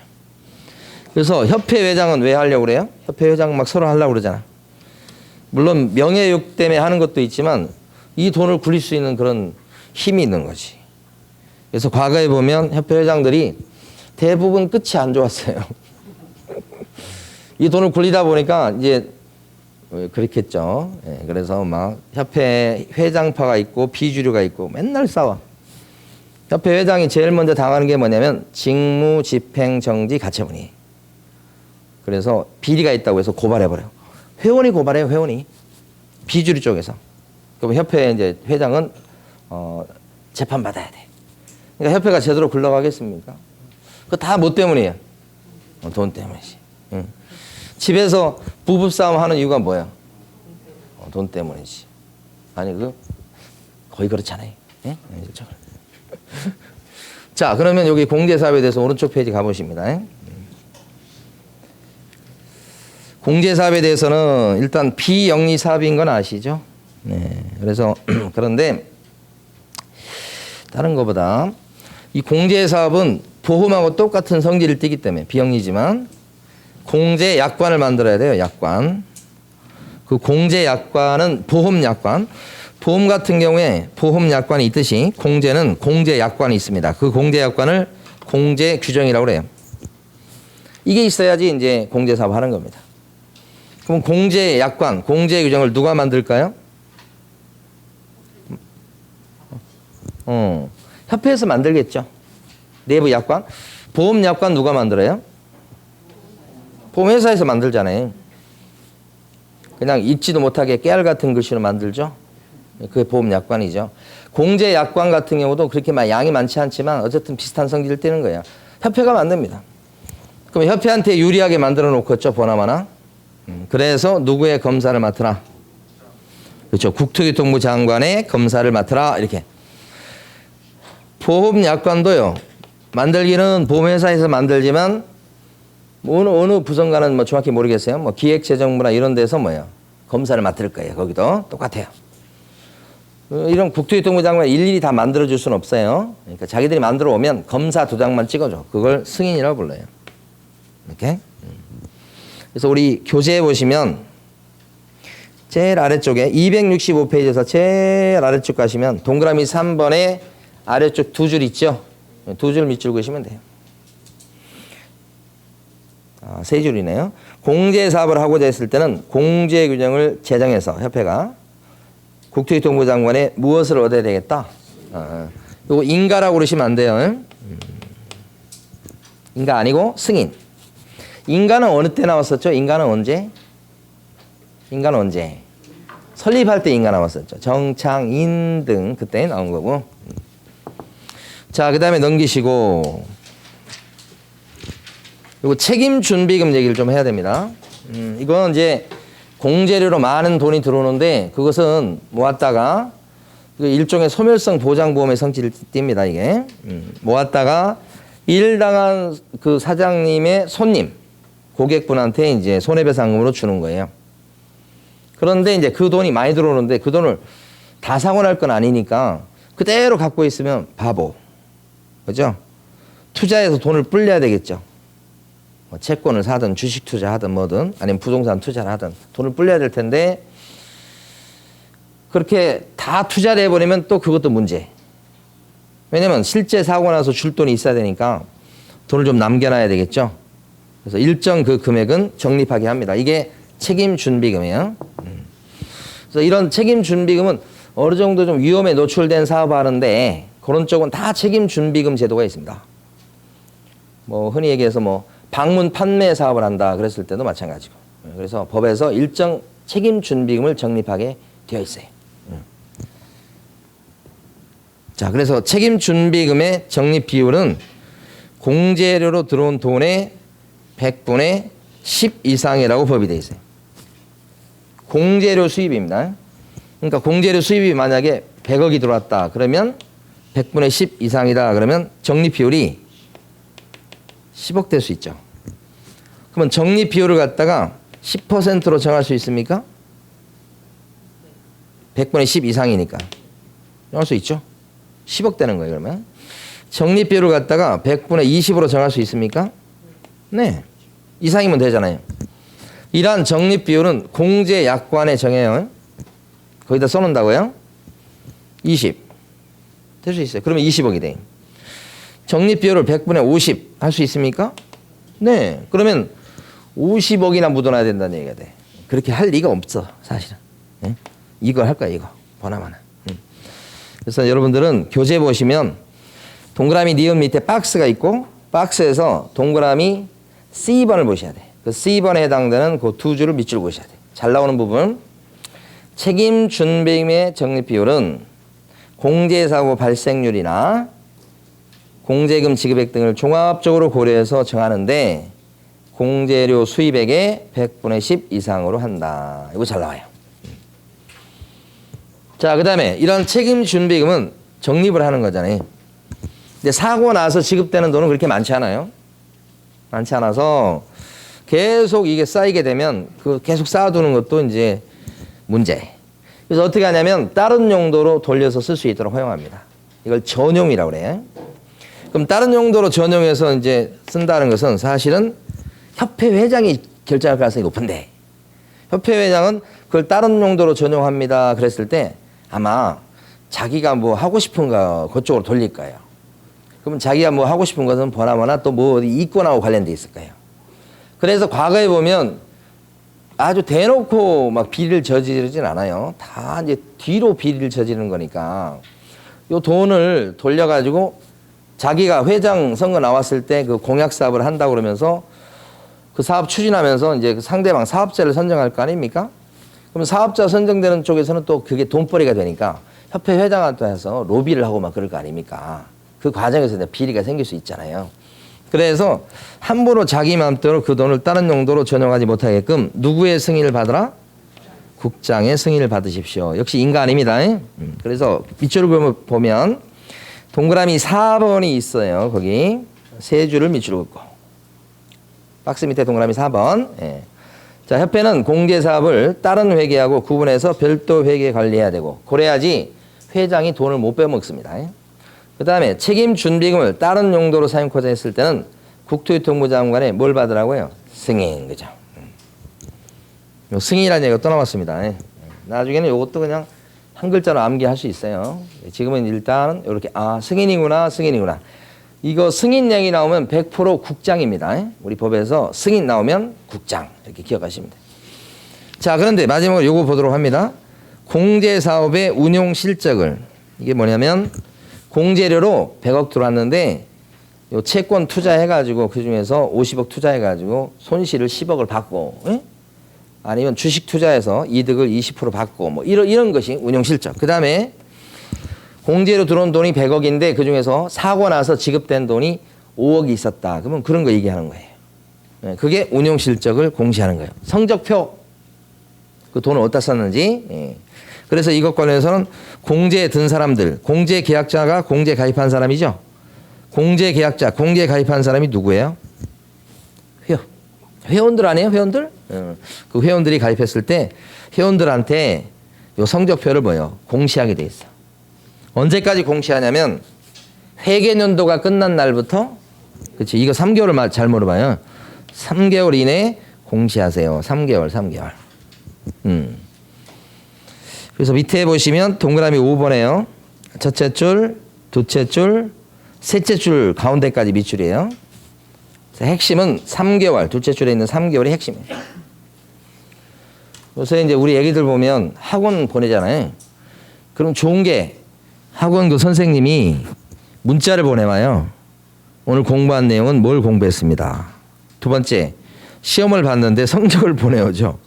그래서 협회 회장은 왜 하려고 그래요? 협회 회장 막 서로 하려고 그러잖아. 물론 명예욕 때문에 하는 것도 있지만 이 돈을 굴릴 수 있는 그런 힘이 있는 거지. 그래서 과거에 보면 협회 회장들이 대부분 끝이 안 좋았어요. 이 돈을 굴리다 보니까 이제 그렇겠죠. 예, 그래서 막 협회 회장파가 있고 비주류가 있고 맨날 싸워. 협회 회장이 제일 먼저 당하는 게 뭐냐면 직무, 집행, 정지, 가처분이. 그래서 비리가 있다고 해서 고발해버려요. 회원이 고발해요, 회원이. 비주류 쪽에서. 그럼 협회 이제 회장은 재판받아야 돼. 그러니까 협회가 제대로 굴러가겠습니까? 그거 다 뭐 때문이에요? 돈 때문이지. 응. 집에서 부부싸움 하는 이유가 뭐야? 돈 때문이지. 아니, 거의 그렇잖아요. 예? 자, 그러면 여기 공제사업에 대해서 오른쪽 페이지 가보십니다. 공제사업에 대해서는 일단 비영리 사업인 건 아시죠? 네. 그래서, 그런데, 다른 것보다 이 공제사업은 보험하고 똑같은 성질을 띠기 때문에 비영리지만 공제 약관을 만들어야 돼요. 약관. 그 공제 약관은 보험 약관. 보험 같은 경우에 보험 약관이 있듯이 공제는 공제 약관이 있습니다. 그 공제 약관을 공제 규정이라고 그래요. 이게 있어야지 이제 공제 사업 하는 겁니다. 그럼 공제 약관, 공제 규정을 누가 만들까요? 협회에서 만들겠죠. 내부 약관. 보험 약관 누가 만들어요? 보험회사에서 만들잖아요. 그냥 읽지도 못하게 깨알 같은 글씨로 만들죠. 그게 보험약관이죠. 공제약관 같은 경우도 그렇게 막 양이 많지 않지만 어쨌든 비슷한 성질을 띠는 거예요. 협회가 만듭니다. 그럼 협회한테 유리하게 만들어 놓겠죠, 보나마나. 그래서 누구의 검사를 맡으라? 그렇죠. 국토교통부 장관의 검사를 맡으라. 이렇게. 보험약관도요. 만들기는 보험회사에서 만들지만 어느 부서인가는 뭐 정확히 모르겠어요. 뭐 기획재정부나 이런 데서 뭐예요. 검사를 맡을 거예요. 거기도 똑같아요. 이런 국토교통부 장관 일일이 다 만들어줄 수는 없어요. 그러니까 자기들이 만들어 오면 검사 도장만 찍어줘. 그걸 승인이라고 불러요. 이렇게. 그래서 우리 교재에 보시면 제일 아래쪽에 265페이지에서 제일 아래쪽 가시면 동그라미 3번에 아래쪽 두 줄 있죠. 두 줄 밑줄 그시면 돼요. 세 줄이네요. 공제 사업을 하고자 했을 때는 공제 규정을 제정해서 협회가 국토교통부 장관에 무엇을 얻어야 되겠다. 이거 인가라고 그러시면 안 돼요. 인가 아니고 승인. 인가는 어느 때 나왔었죠? 인가는 언제? 인가는 언제? 설립할 때 인가 나왔었죠. 정창인 등 그때 나온 거고. 자, 그 다음에 넘기시고 이거 책임 준비금 얘기를 좀 해야 됩니다. 이건 이제 공제료로 많은 돈이 들어오는데 그것은 모았다가 일종의 소멸성 보장보험의 성질을 띱니다. 이게 모았다가 일 당한 그 사장님의 손님 고객분한테 이제 손해배상금으로 주는 거예요. 그런데 이제 그 돈이 많이 들어오는데 그 돈을 다 사고 날 건 아니니까 그대로 갖고 있으면 바보. 그죠? 투자해서 돈을 불려야 되겠죠. 뭐 채권을 사든 주식 투자하든 뭐든 아니면 부동산 투자를 하든 돈을 불려야 될 텐데 그렇게 다 투자를 해버리면 또 그것도 문제. 왜냐면 실제 사고 나서 줄 돈이 있어야 되니까 돈을 좀 남겨놔야 되겠죠. 그래서 일정 그 금액은 적립하게 합니다. 이게 책임준비금이에요. 그래서 이런 책임준비금은 어느 정도 좀 위험에 노출된 사업을 하는데 그런 쪽은 다 책임준비금 제도가 있습니다. 뭐 흔히 얘기해서 뭐 방문 판매 사업을 한다 그랬을 때도 마찬가지고. 그래서 법에서 일정 책임준비금을 적립하게 되어 있어요. 자, 그래서 책임준비금의 적립 비율은 공제료로 들어온 돈의 100분의 10 이상이라고 법이 되어 있어요. 공제료 수입입니다. 그러니까 공제료 수입이 만약에 100억이 들어왔다 그러면 100분의 10 이상이다 그러면 적립 비율이 10억 될 수 있죠. 그러면 적립 비율을 갖다가 10%로 정할 수 있습니까? 100분의 10 이상이니까 정할 수 있죠. 10억 되는 거예요. 그러면 적립 비율을 갖다가 100분의 20으로 정할 수 있습니까? 네. 이상이면 되잖아요. 이러한 적립 비율은 공제 약관에 정해요. 거기다 써놓는다고요? 20. 될 수 있어요. 그러면 20억이 돼. 적립 비율을 100분의 50 할 수 있습니까? 네. 그러면 50억이나 묻어놔야 된다는 얘기가 돼. 그렇게 할 리가 없어, 사실은. 네? 이거 할 거야, 이거. 보나마나. 그래서 여러분들은 교재 보시면 동그라미 니은 밑에 박스가 있고 박스에서 동그라미 C번을 보셔야 돼. 그 C번에 해당되는 그 두 줄을 밑줄 보셔야 돼. 잘 나오는 부분. 책임 준비금의 적립 비율은 공제사고 발생률이나 공제금 지급액 등을 종합적으로 고려해서 정하는데 공제료 수입액의 100분의 10 이상으로 한다. 이거 잘 나와요. 자, 그 다음에 이런 책임 준비금은 적립을 하는 거잖아요. 근데 사고 나서 지급되는 돈은 그렇게 많지 않아요. 많지 않아서 계속 이게 쌓이게 되면 그 계속 쌓아두는 것도 이제 문제. 그래서 어떻게 하냐면 다른 용도로 돌려서 쓸 수 있도록 허용합니다. 이걸 전용이라고 그래요. 그럼 다른 용도로 전용해서 이제 쓴다는 것은 사실은 협회 회장이 결정할 가능성이 높은데 협회 회장은 그걸 다른 용도로 전용합니다. 그랬을 때 아마 자기가 뭐 하고 싶은 거 그쪽으로 돌릴 거예요. 그러면 자기가 뭐 하고 싶은 것은 보나마나 또 뭐 어디 이권하고 관련돼 있을 거예요. 그래서 과거에 보면 아주 대놓고 막 비리를 저지르진 않아요. 다 이제 뒤로 비리를 저지르는 거니까 요 돈을 돌려가지고 자기가 회장 선거 나왔을 때 그 공약 사업을 한다고 그러면서 그 사업 추진하면서 이제 그 상대방 사업자를 선정할 거 아닙니까? 그럼 사업자 선정되는 쪽에서는 또 그게 돈벌이가 되니까 협회 회장한테 해서 로비를 하고 막 그럴 거 아닙니까? 그 과정에서 이제 비리가 생길 수 있잖아요. 그래서 함부로 자기 마음대로 그 돈을 다른 용도로 전용하지 못하게끔 누구의 승인을 받으라? 국장의 승인을 받으십시오. 역시 인간입니다. 그래서 밑줄을 보면 동그라미 4번이 있어요. 거기 세 줄을 밑줄을 긋고 박스 밑에 동그라미 4번. 예. 자, 협회는 공제사업을 다른 회계하고 구분해서 별도 회계 관리해야 되고 그래야지 회장이 돈을 못 빼먹습니다. 그 다음에 책임 준비금을 다른 용도로 사용하자 했을 때는 국토유통부 장관에 뭘 받으라고요? 승인. 그죠? 요 승인이라는 얘기가 또 나왔습니다. 나중에는 이것도 그냥 한 글자로 암기할 수 있어요. 지금은 일단 이렇게 승인이구나. 이거 승인 얘기 나오면 100% 국장입니다. 우리 법에서 승인 나오면 국장 이렇게 기억하시면 돼요. 자, 그런데 마지막으로 요거 보도록 합니다. 공제사업의 운용 실적을 이게 뭐냐면 공제료로 100억 들어왔는데 요 채권 투자해가지고 그 중에서 50억 투자해가지고 손실을 10억을 받고 아니면 주식 투자해서 이득을 20% 받고 뭐 이런 것이 운용 실적. 그 다음에 공제로 들어온 돈이 100억인데 그 중에서 사고 나서 지급된 돈이 5억이 있었다. 그러면 그런 거 얘기하는 거예요. 그게 운용 실적을 공시하는 거예요. 성적표 그 돈을 어디다 썼는지. 그래서 이것 관련해서는 공제에 든 사람들, 공제 계약자가 공제 가입한 사람이죠. 공제 계약자, 공제 가입한 사람이 누구예요? 회원들 아니에요? 회원들? 그 회원들이 가입했을 때 회원들한테 요 성적표를 뭐예요? 공시하게 돼 있어. 언제까지 공시하냐면 회계연도가 끝난 날부터 그렇지. 이거 3개월을 잘 물어봐요. 3개월 이내에 공시하세요. 3개월. 그래서 밑에 보시면 동그라미 5번에요. 첫째 줄, 둘째 줄, 셋째 줄 가운데까지 밑줄이에요. 핵심은 3개월, 둘째 줄에 있는 3개월이 핵심이에요. 요새 이제 우리 애기들 보면 학원 보내잖아요. 그럼 좋은 게 학원 그 선생님이 문자를 보내와요. 오늘 공부한 내용은 뭘 공부했습니다. 두 번째, 시험을 봤는데 성적을 보내오죠.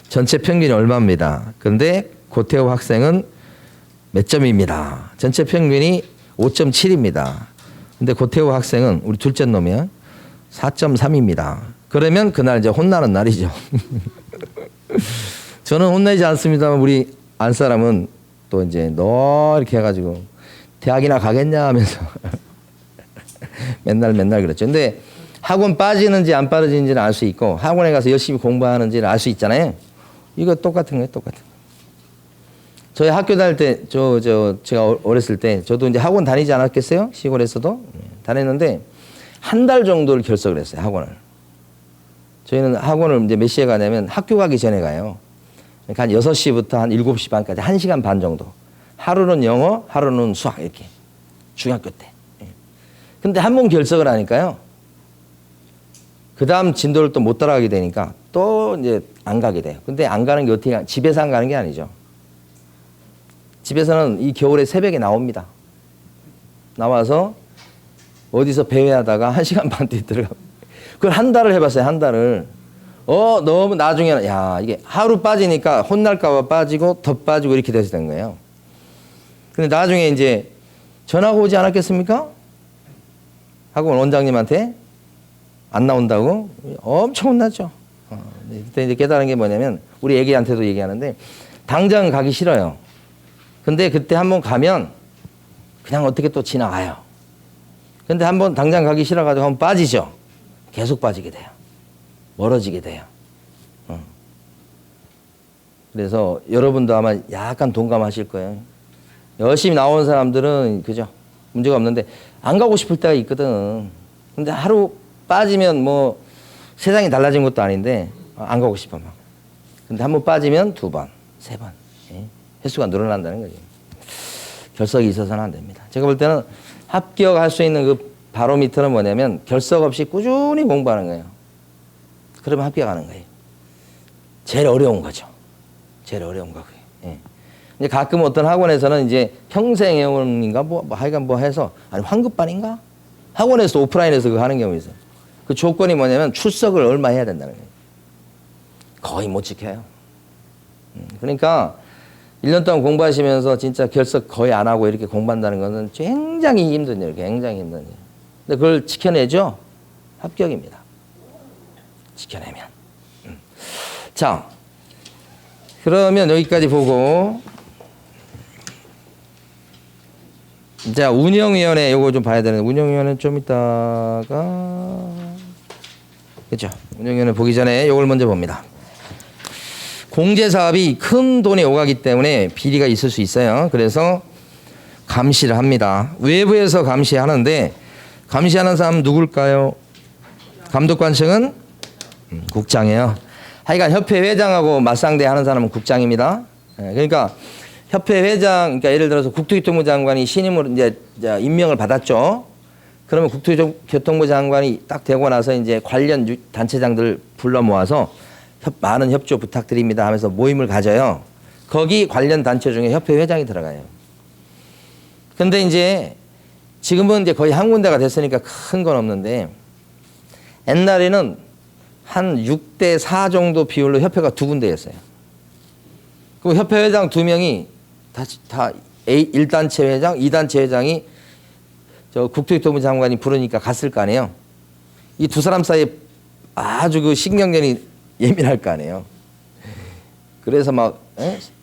전체 평균이 얼마입니다. 그런데 고태호 학생은 몇 점입니다. 전체 평균이 5.7입니다. 근데 고태호 학생은 우리 둘째 놈이요. 4.3입니다. 그러면 그날 이제 혼나는 날이죠. 저는 혼내지 않습니다만 우리 안 사람은 또 이제 너 이렇게 해가지고 대학이나 가겠냐 하면서 맨날 그랬죠. 근데 학원 빠지는지 안 빠지는지는 알 수 있고 학원에 가서 열심히 공부하는지를 알 수 있잖아요. 이거 똑같은 거예요. 똑같은 거. 저희 학교 다닐 때 제가 어렸을 때 저도 이제 학원 다니지 않았겠어요? 시골에서도 다녔는데 한 달 정도를 결석을 했어요. 학원을. 저희는 학원을 이제 몇 시에 가냐면 학교 가기 전에 가요. 그러니까 한 6시부터 한 7시 반까지 1시간 반 정도. 하루는 영어, 하루는 수학 이렇게. 중학교 때. 근데 한 번 결석을 하니까요. 그 다음 진도를 또 못 따라가게 되니까 또 이제 안 가게 돼요. 근데 안 가는 게 어떻게, 집에서 안 가는 게 아니죠. 집에서는 이 겨울에 새벽에 나옵니다. 나와서 어디서 배회하다가 1시간 반 뒤에 들어가. 그걸 한 달을 해봤어요. 한 달을. 너무 나중에는 이게 하루 빠지니까 혼날까봐 빠지고 더 빠지고 이렇게 되는 거예요. 근데 나중에 이제 전화가 오지 않았겠습니까? 학원 원장님한테 안 나온다고 엄청 혼났죠. 그때 이제 깨달은 게 뭐냐면 우리 애기한테도 얘기하는데 당장 가기 싫어요. 근데 그때 한번 가면 그냥 어떻게 또 지나가요. 근데 한번 당장 가기 싫어가지고 한번 빠지죠. 계속 빠지게 돼요. 멀어지게 돼요. 그래서 여러분도 아마 약간 동감하실 거예요. 열심히 나오는 사람들은 그죠? 문제가 없는데 안 가고 싶을 때가 있거든. 근데 하루 빠지면 뭐 세상이 달라진 것도 아닌데 안 가고 싶어 막. 근데 한번 빠지면 2번, 3번 횟수가 늘어난다는 거죠. 결석이 있어서는 안 됩니다. 제가 볼 때는 합격할 수 있는 그 바로미터는 뭐냐면 결석 없이 꾸준히 공부하는 거예요. 그러면 합격하는 거예요. 제일 어려운 거죠. 제일 어려운 거 그게. 이제 가끔 어떤 학원에서는 이제 평생회원인가 하여간 뭐 해서 아니 환급반인가 학원에서 오프라인에서 그거 하는 경우 있어요. 그 조건이 뭐냐면 출석을 얼마 해야 된다는 거예요. 거의 못 지켜요. 그러니까 1년 동안 공부하시면서 진짜 결석 거의 안 하고 이렇게 공부한다는 것은 굉장히 힘든 일, 굉장히 힘든 일. 근데 그걸 지켜내죠? 합격입니다. 지켜내면. 자, 그러면 여기까지 보고, 자, 운영위원회 요거 좀 봐야 되는데, 운영위원회 좀 이따가, 그죠? 운영위원회 보기 전에 요걸 먼저 봅니다. 공제사업이 큰 돈이 오가기 때문에 비리가 있을 수 있어요. 그래서 감시를 합니다. 외부에서 감시하는데 감시하는 사람은 누굴까요? 감독관청은 국장이에요. 하여간 협회 회장하고 맞상대 하는 사람은 국장입니다. 그러니까 협회 회장, 그러니까 예를 들어서 국토교통부 장관이 신임으로 이제 임명을 받았죠. 그러면 국토교통부 장관이 딱 되고 나서 이제 관련 단체장들 불러 모아서 많은 협조 부탁드립니다 하면서 모임을 가져요. 거기 관련 단체 중에 협회 회장이 들어가요. 근데 이제 지금은 이제 거의 한 군데가 됐으니까 큰 건 없는데 옛날에는 한 6대 4 정도 비율로 협회가 2군데였어요. 그 협회 회장 2명이 다 1단체 회장, 2단체 회장이 저 국토교통부 장관이 부르니까 갔을 거 아니에요. 이 두 사람 사이에 아주 그 신경전이 예민할 거 아니에요. 그래서 막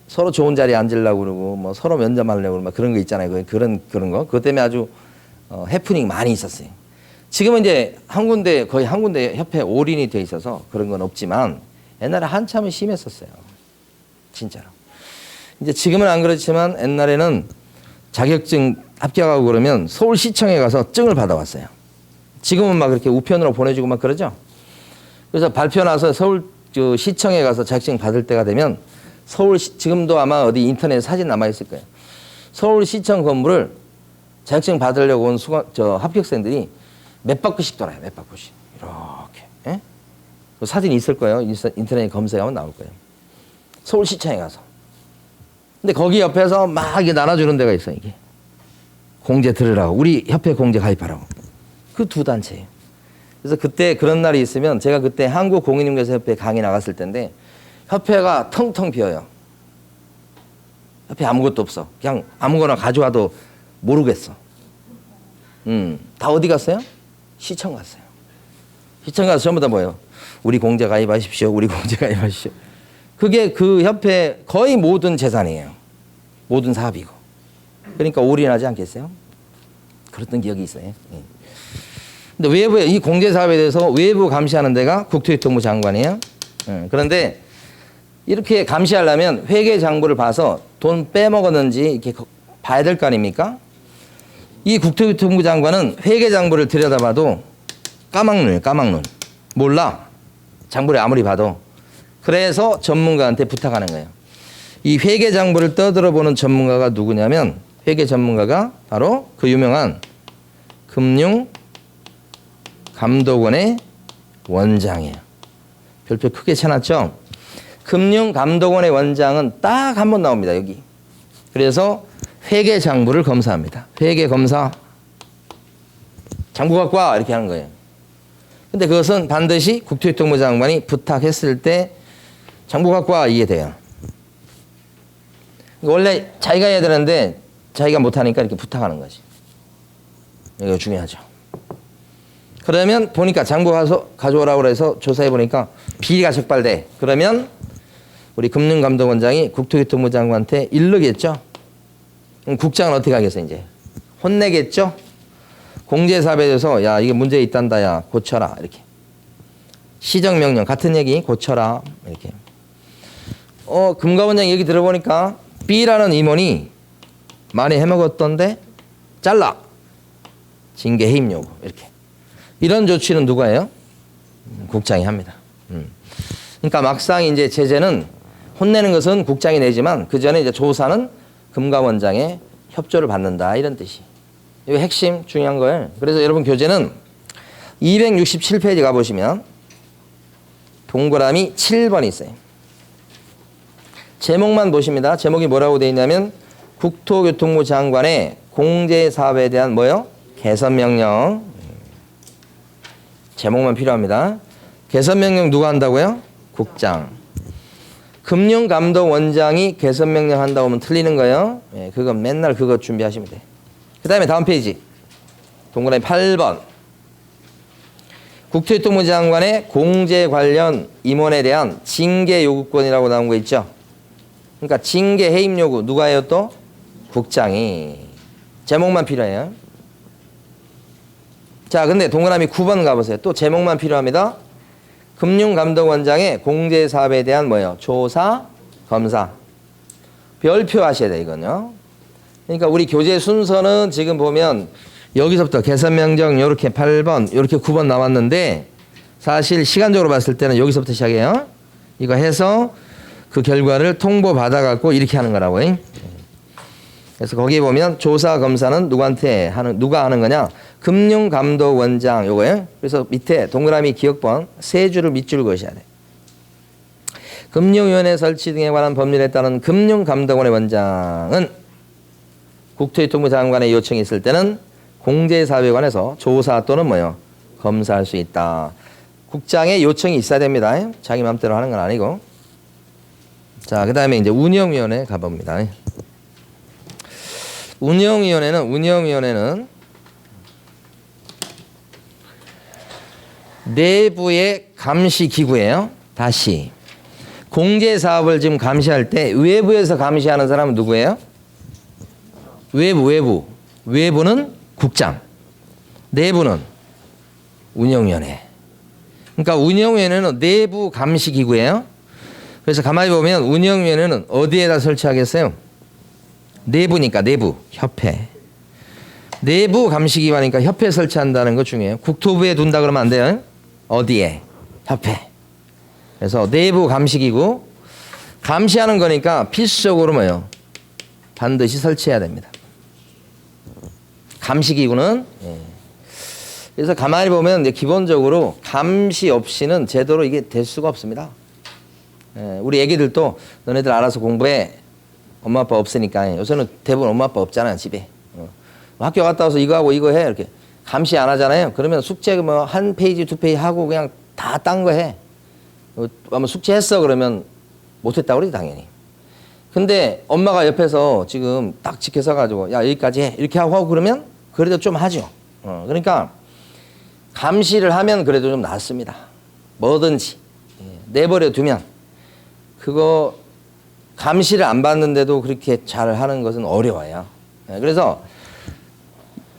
서로 좋은 자리에 앉으려고 그러고 뭐 서로 면담하려고 그러고 막 그런 거 있잖아요. 그런 거. 그것 때문에 아주 해프닝 많이 있었어요. 지금은 이제 거의 한 군데 협회 올인이 돼 있어서 그런 건 없지만 옛날에 한참은 심했었어요. 진짜로. 이제 지금은 안 그렇지만 옛날에는 자격증 합격하고 그러면 서울시청에 가서 증을 받아왔어요. 지금은 막 그렇게 우편으로 보내주고 막 그러죠. 그래서 발표 나서 서울 시청에 가서 자격증 받을 때가 되면 지금도 아마 어디 인터넷에 사진 남아 있을 거예요. 서울시청 건물을 자격증 받으려고 온 합격생들이 몇 바퀴씩 돌아요. 몇 바퀴씩. 이렇게. 예? 그 사진 있을 거예요. 인터넷에 검색하면 나올 거예요. 서울시청에 가서. 근데 거기 옆에서 막 이게 나눠주는 데가 있어요. 이게. 공제 들으라고. 우리 협회 공제 가입하라고. 그 두 단체예요. 그래서 그때 그런 날이 있으면 제가 그때 한국공인중개사협회 강의 나갔을 텐데 협회가 텅텅 비어요. 협회 아무것도 없어. 그냥 아무거나 가져와도 모르겠어. 다 어디 갔어요? 시청 갔어요. 시청 가서 전부 다 뭐예요? 우리 공제 가입하십시오. 우리 공제 가입하십시오. 그게 그 협회 거의 모든 재산이에요. 모든 사업이고. 그러니까 올인하지 않겠어요? 그랬던 기억이 있어요. 근데 외부에 이 공제 사업에 대해서 외부 감시하는 데가 국토교통부 장관이에요. 그런데 이렇게 감시하려면 회계 장부를 봐서 돈 빼먹었는지 이렇게 봐야 될 거 아닙니까? 이 국토교통부 장관은 회계 장부를 들여다봐도 까막눈. 몰라. 장부를 아무리 봐도. 그래서 전문가한테 부탁하는 거예요. 이 회계 장부를 떠들어보는 전문가가 누구냐면 회계 전문가가 바로 그 유명한 금융감독원의 원장이에요. 별표 크게 쳐놨죠? 금융감독원의 원장은 딱 한 번 나옵니다. 여기. 그래서 회계 장부를 검사합니다. 회계 검사. 장부 갖고 와. 이렇게 하는 거예요. 근데 그것은 반드시 국토교통부 장관이 부탁했을 때 장부 갖고 와. 이게 돼요. 원래 자기가 해야 되는데 자기가 못하니까 이렇게 부탁하는 거지. 이거 중요하죠. 그러면 보니까 장부 가서 가져오라고 해서 조사해 보니까 비리가 적발돼. 그러면 우리 금융감독원장이 국토교통부 장관한테 일르겠죠. 국장은 어떻게 하겠어요? 이제 혼내겠죠. 공제사업에 대해서 야 이게 문제 있단다. 야 고쳐라. 이렇게. 시정명령 같은 얘기 고쳐라. 이렇게. 금감원장 얘기 들어보니까 B라는 임원이 많이 해먹었던데 잘라. 징계 해임 요구. 이렇게. 이런 조치는 누가 해요? 국장이 합니다. 그러니까 막상 이제 제재는 혼내는 것은 국장이 내지만 그 전에 이제 조사는 금감원장의 협조를 받는다 이런 뜻이. 이거 핵심 중요한 거예요. 그래서 여러분 교재는 267페이지 가보시면 동그라미 7번이 있어요. 제목만 보십니다. 제목이 뭐라고 되어 있냐면 국토교통부 장관의 공제사업에 대한 뭐요? 개선명령. 제목만 필요합니다. 개선명령 누가 한다고요? 국장. 금융감독원장이 개선명령 한다고 하면 틀리는 거예요. 예, 그건 맨날 그거 준비하시면 돼. 그 다음에 다음 페이지. 동그라미 8번. 국토교통부 장관의 공제 관련 임원에 대한 징계 요구권이라고 나온 거 있죠. 그러니까 징계 해임 요구 누가 해요 또? 국장이. 제목만 필요해요. 자, 근데 동그라미 9번 가보세요. 또 제목만 필요합니다. 금융감독원장의 공제 사업에 대한 뭐예요? 조사, 검사. 별표 하셔야 돼, 이건요. 그러니까 우리 교재 순서는 지금 보면 여기서부터 개선명령 요렇게 8번, 요렇게 9번 나왔는데 사실 시간적으로 봤을 때는 여기서부터 시작해요. 이거 해서 그 결과를 통보받아갖고 이렇게 하는 거라고요. 그래서 거기 보면 조사, 검사는 누가 하는 거냐? 금융감독원장 요거예요. 그래서 밑에 동그라미 기억번 세 줄을 밑줄 그으셔야 돼. 금융위원회 설치 등에 관한 법률에 따른 금융감독원의 원장은 국토교통부 장관의 요청이 있을 때는 공제사업에 관해서 조사 또는 뭐요? 검사할 수 있다. 국장의 요청이 있어야 됩니다. 자기 마음대로 하는 건 아니고. 자, 그 다음에 이제 운영위원회 가봅니다. 운영위원회는 내부의 감시기구예요. 다시 공제사업을 지금 감시할 때 외부에서 감시하는 사람은 누구예요? 외부는 국장, 내부는 운영위원회. 그러니까 운영위원회는 내부 감시기구예요. 그래서 가만히 보면 운영위원회는 어디에다 설치하겠어요? 내부니까 내부, 협회. 내부 감시기관이니까 협회 설치한다는 거 중요해요. 국토부에 둔다 그러면 안 돼요. 어디에? 협회. 그래서 내부 감시기구. 감시하는 거니까 필수적으로 뭐예요? 반드시 설치해야 됩니다. 감시기구는. 그래서 가만히 보면 이제 기본적으로 감시 없이는 제대로 이게 될 수가 없습니다. 우리 애기들도 너네들 알아서 공부해. 엄마 아빠 없으니까. 요새는 대부분 엄마 아빠 없잖아요, 집에. 학교 갔다 와서 이거 하고 이거 해. 이렇게 감시 안 하잖아요. 그러면 숙제 뭐 한 페이지 두 페이지 하고 그냥 다 딴 거 해. 아마 숙제했어 그러면 못했다고 그러지 당연히. 근데 엄마가 옆에서 지금 딱 지켜서 가지고 야 여기까지 해 이렇게 하고 그러면 그래도 좀 하죠. 그러니까 감시를 하면 그래도 좀 낫습니다. 뭐든지 내버려 두면 그거 감시를 안 받는데도 그렇게 잘 하는 것은 어려워요. 그래서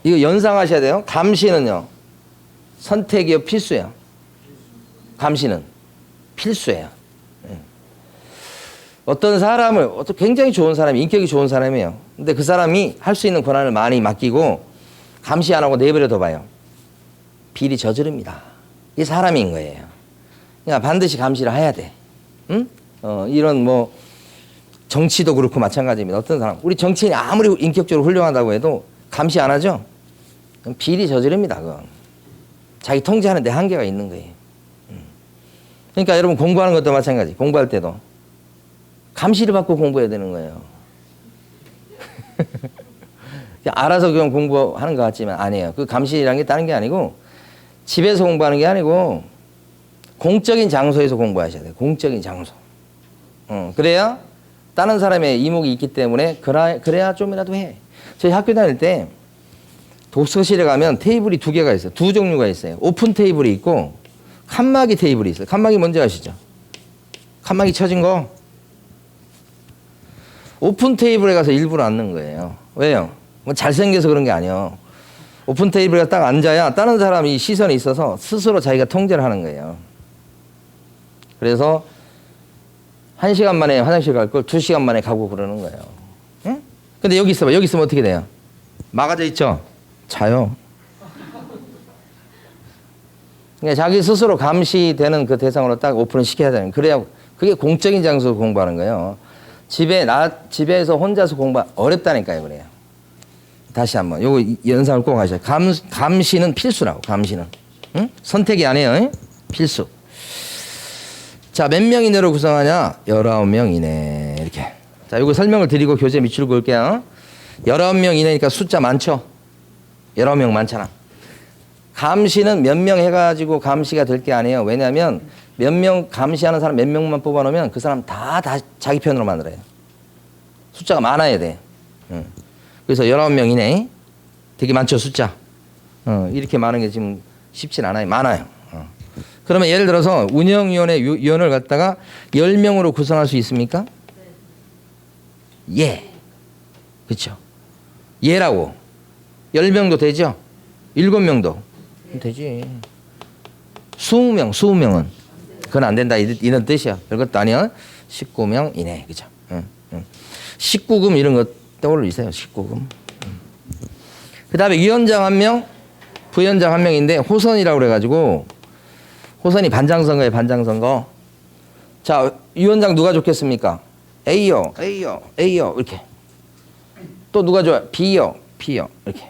이거 연상하셔야 돼요. 감시는요. 선택이요 필수예요. 감시는 필수예요. 어떤 사람을 굉장히 좋은 사람이 인격이 좋은 사람이에요. 근데 그 사람이 할 수 있는 권한을 많이 맡기고 감시 안 하고 내버려 둬봐요. 비리 저지릅니다. 이게 사람인 거예요. 그러니까 반드시 감시를 해야 돼. 응? 이런 뭐 정치도 그렇고 마찬가지입니다. 어떤 사람 우리 정치인이 아무리 인격적으로 훌륭하다고 해도 감시 안 하죠? 그럼 비리 저지릅니다. 그건. 자기 통제하는 데 한계가 있는 거예요. 그러니까 여러분 공부하는 것도 마찬가지. 공부할 때도 감시를 받고 공부해야 되는 거예요. 알아서 그냥 공부하는 것 같지만 아니에요. 그 감시라는 게 다른 게 아니고 집에서 공부하는 게 아니고 공적인 장소에서 공부하셔야 돼요. 공적인 장소. 그래야 다른 사람의 이목이 있기 때문에 그래야 좀이라도 해. 저희 학교 다닐 때 독서실에 가면 테이블이 두 개가 있어요. 두 종류가 있어요. 오픈 테이블이 있고 칸막이 테이블이 있어요. 칸막이 뭔지 아시죠? 칸막이 쳐진 거. 오픈 테이블에 가서 일부러 앉는 거예요. 왜요? 뭐 잘생겨서 그런 게 아니에요. 오픈 테이블에 딱 앉아야 다른 사람이 시선이 있어서 스스로 자기가 통제를 하는 거예요. 그래서 1시간 만에 화장실 갈 걸 2시간 만에 가고 그러는 거예요. 응? 근데 여기 있어봐. 여기 있으면 어떻게 돼요? 막아져 있죠? 자요. 그러니까 자기 스스로 감시되는 그 대상으로 딱 오픈을 시켜야 되는. 그래야 그게 공적인 장소에서 공부하는 거예요. 집에서 혼자서 공부 어렵다니까요. 그래요. 다시 한번 요거 연상을 꼭 하셔요. 감시는 필수라고. 감시는. 응? 선택이 아니에요. 응? 필수. 자, 몇 명 이내로 구성하냐? 19명 이내. 이렇게. 자, 요거 설명을 드리고 교재 밑줄 그을게요. 19명 이내니까 숫자 많죠? 19명 많잖아. 감시는 몇 명 해가지고 감시가 될 게 아니에요. 왜냐하면 몇 명 감시하는 사람 몇 명만 뽑아놓으면 그 사람 다 자기 편으로 만들어요. 숫자가 많아야 돼. 그래서 19명이네. 되게 많죠, 숫자. 이렇게 많은 게 지금 쉽진 않아요. 많아요. 그러면 예를 들어서 운영위원회 위원을 갖다가 10명으로 구성할 수 있습니까? 예. 그렇죠. 예라고. 10명도 되죠? 7명도 되지. 20명은 그건 안 된다 이런 뜻이야. 별것도 아니야. 19명 이내. 그죠? 19금 이런 거 떠올리세요. 19금. 그다음에 위원장 1명, 부위원장 1명인데 호선이라고 그래가지고 호선이 반장선거에 반장선거. 자, 위원장 누가 좋겠습니까? A요 이렇게. 또 누가 좋아요? B요 이렇게.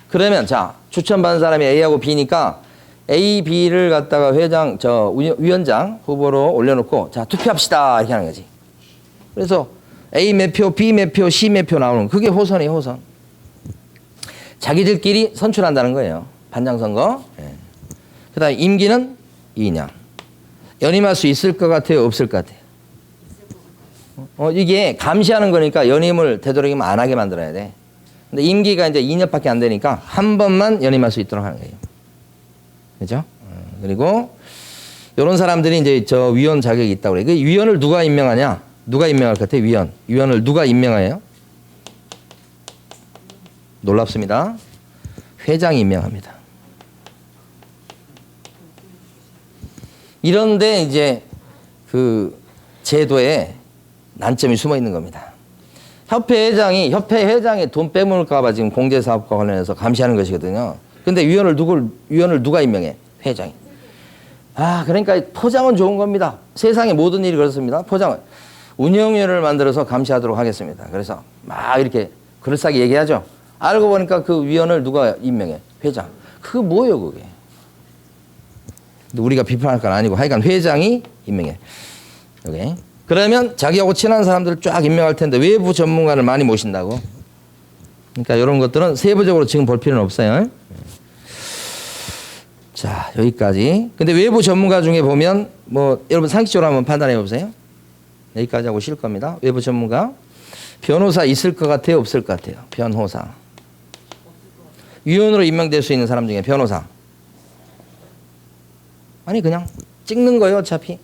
그러면 자 추천받은 사람이 A하고 B니까 A, B를 갖다가 회장 위원장 후보로 올려놓고 자 투표합시다 이렇게 하는 거지. 그래서 A 몇 표, B 몇 표, C 몇 표 나오는 그게 호선이에요. 호선. 자기들끼리 선출한다는 거예요. 반장선거. 예. 그다음에 임기는 2년. 연임할 수 있을 것 같아요? 없을 것 같아요? 이게 감시하는 거니까 연임을 되도록이면 안 하게 만들어야 돼. 근데 임기가 이제 2년밖에 안 되니까 한 번만 연임할 수 있도록 하는 거예요. 그죠? 그리고 이런 사람들이 이제 저 위원 자격이 있다고 그래요. 그 위원을 누가 임명하냐? 누가 임명할 것 같아요? 위원을 누가 임명해요? 놀랍습니다. 회장이 임명합니다. 이런데 이제 그 제도에 난점이 숨어 있는 겁니다. 협회 회장이 돈 빼먹을까봐 지금 공제사업과 관련해서 감시하는 것이거든요. 근데 위원을 누가 임명해? 회장이. 그러니까 포장은 좋은 겁니다. 세상의 모든 일이 그렇습니다. 포장은. 운영위원회를 만들어서 감시하도록 하겠습니다. 그래서 막 이렇게 그럴싸하게 얘기하죠. 알고 보니까 그 위원을 누가 임명해? 회장. 그거 뭐예요, 그게? 우리가 비판할 건 아니고 하여간 회장이 임명해. 여기. 그러면 자기하고 친한 사람들을 쫙 임명할 텐데 외부 전문가를 많이 모신다고. 그러니까 이런 것들은 세부적으로 지금 볼 필요는 없어요. 자, 여기까지. 근데 외부 전문가 중에 보면 뭐 여러분 상식적으로 한번 판단해 보세요. 여기까지 하고 쉴 겁니다. 외부 전문가. 변호사 있을 것 같아요? 없을 것 같아요? 변호사. 위원으로 임명될 수 있는 사람 중에 변호사. 아니 그냥 찍는 거예요 어차피.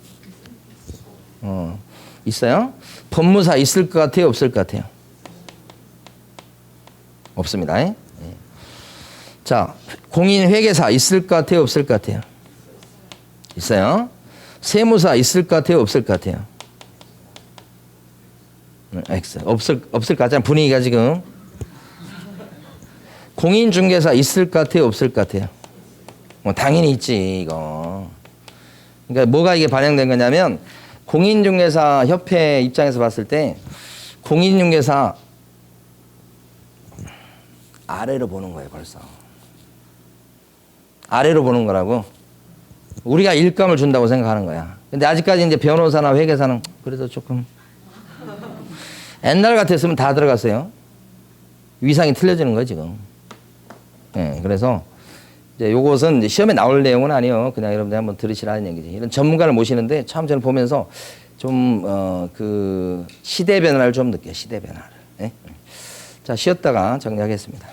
있어요? 법무사 있을 것 같아요? 없을 것 같아요? 없습니다. 네. 자, 공인회계사 있을 것 같아요? 없을 것 같아요? 있어요. 세무사 있을 것 같아요? 없을 것 같아요? X. 없을 것 같잖아요. 분위기가 지금. 공인중개사 있을 것 같아요? 없을 것 같아요? 당연히 있지 이거. 그러니까 뭐가 이게 반영된 거냐면 공인중개사 협회 입장에서 봤을 때 공인중개사 아래로 보는 거예요. 벌써 아래로 보는 거라고. 우리가 일감을 준다고 생각하는 거야. 근데 아직까지 이제 변호사나 회계사는 그래도 조금 옛날 같았으면 다 들어갔어요. 위상이 틀려지는 거예요 지금. 네, 그래서 이제 요것은 이제 시험에 나올 내용은 아니에요. 그냥 여러분들 한번 들으시라는 얘기지. 이런 전문가를 모시는데 참 저는 보면서 좀 그 시대 변화를 좀 느껴요. 시대 변화를. 네? 자, 쉬었다가 정리하겠습니다.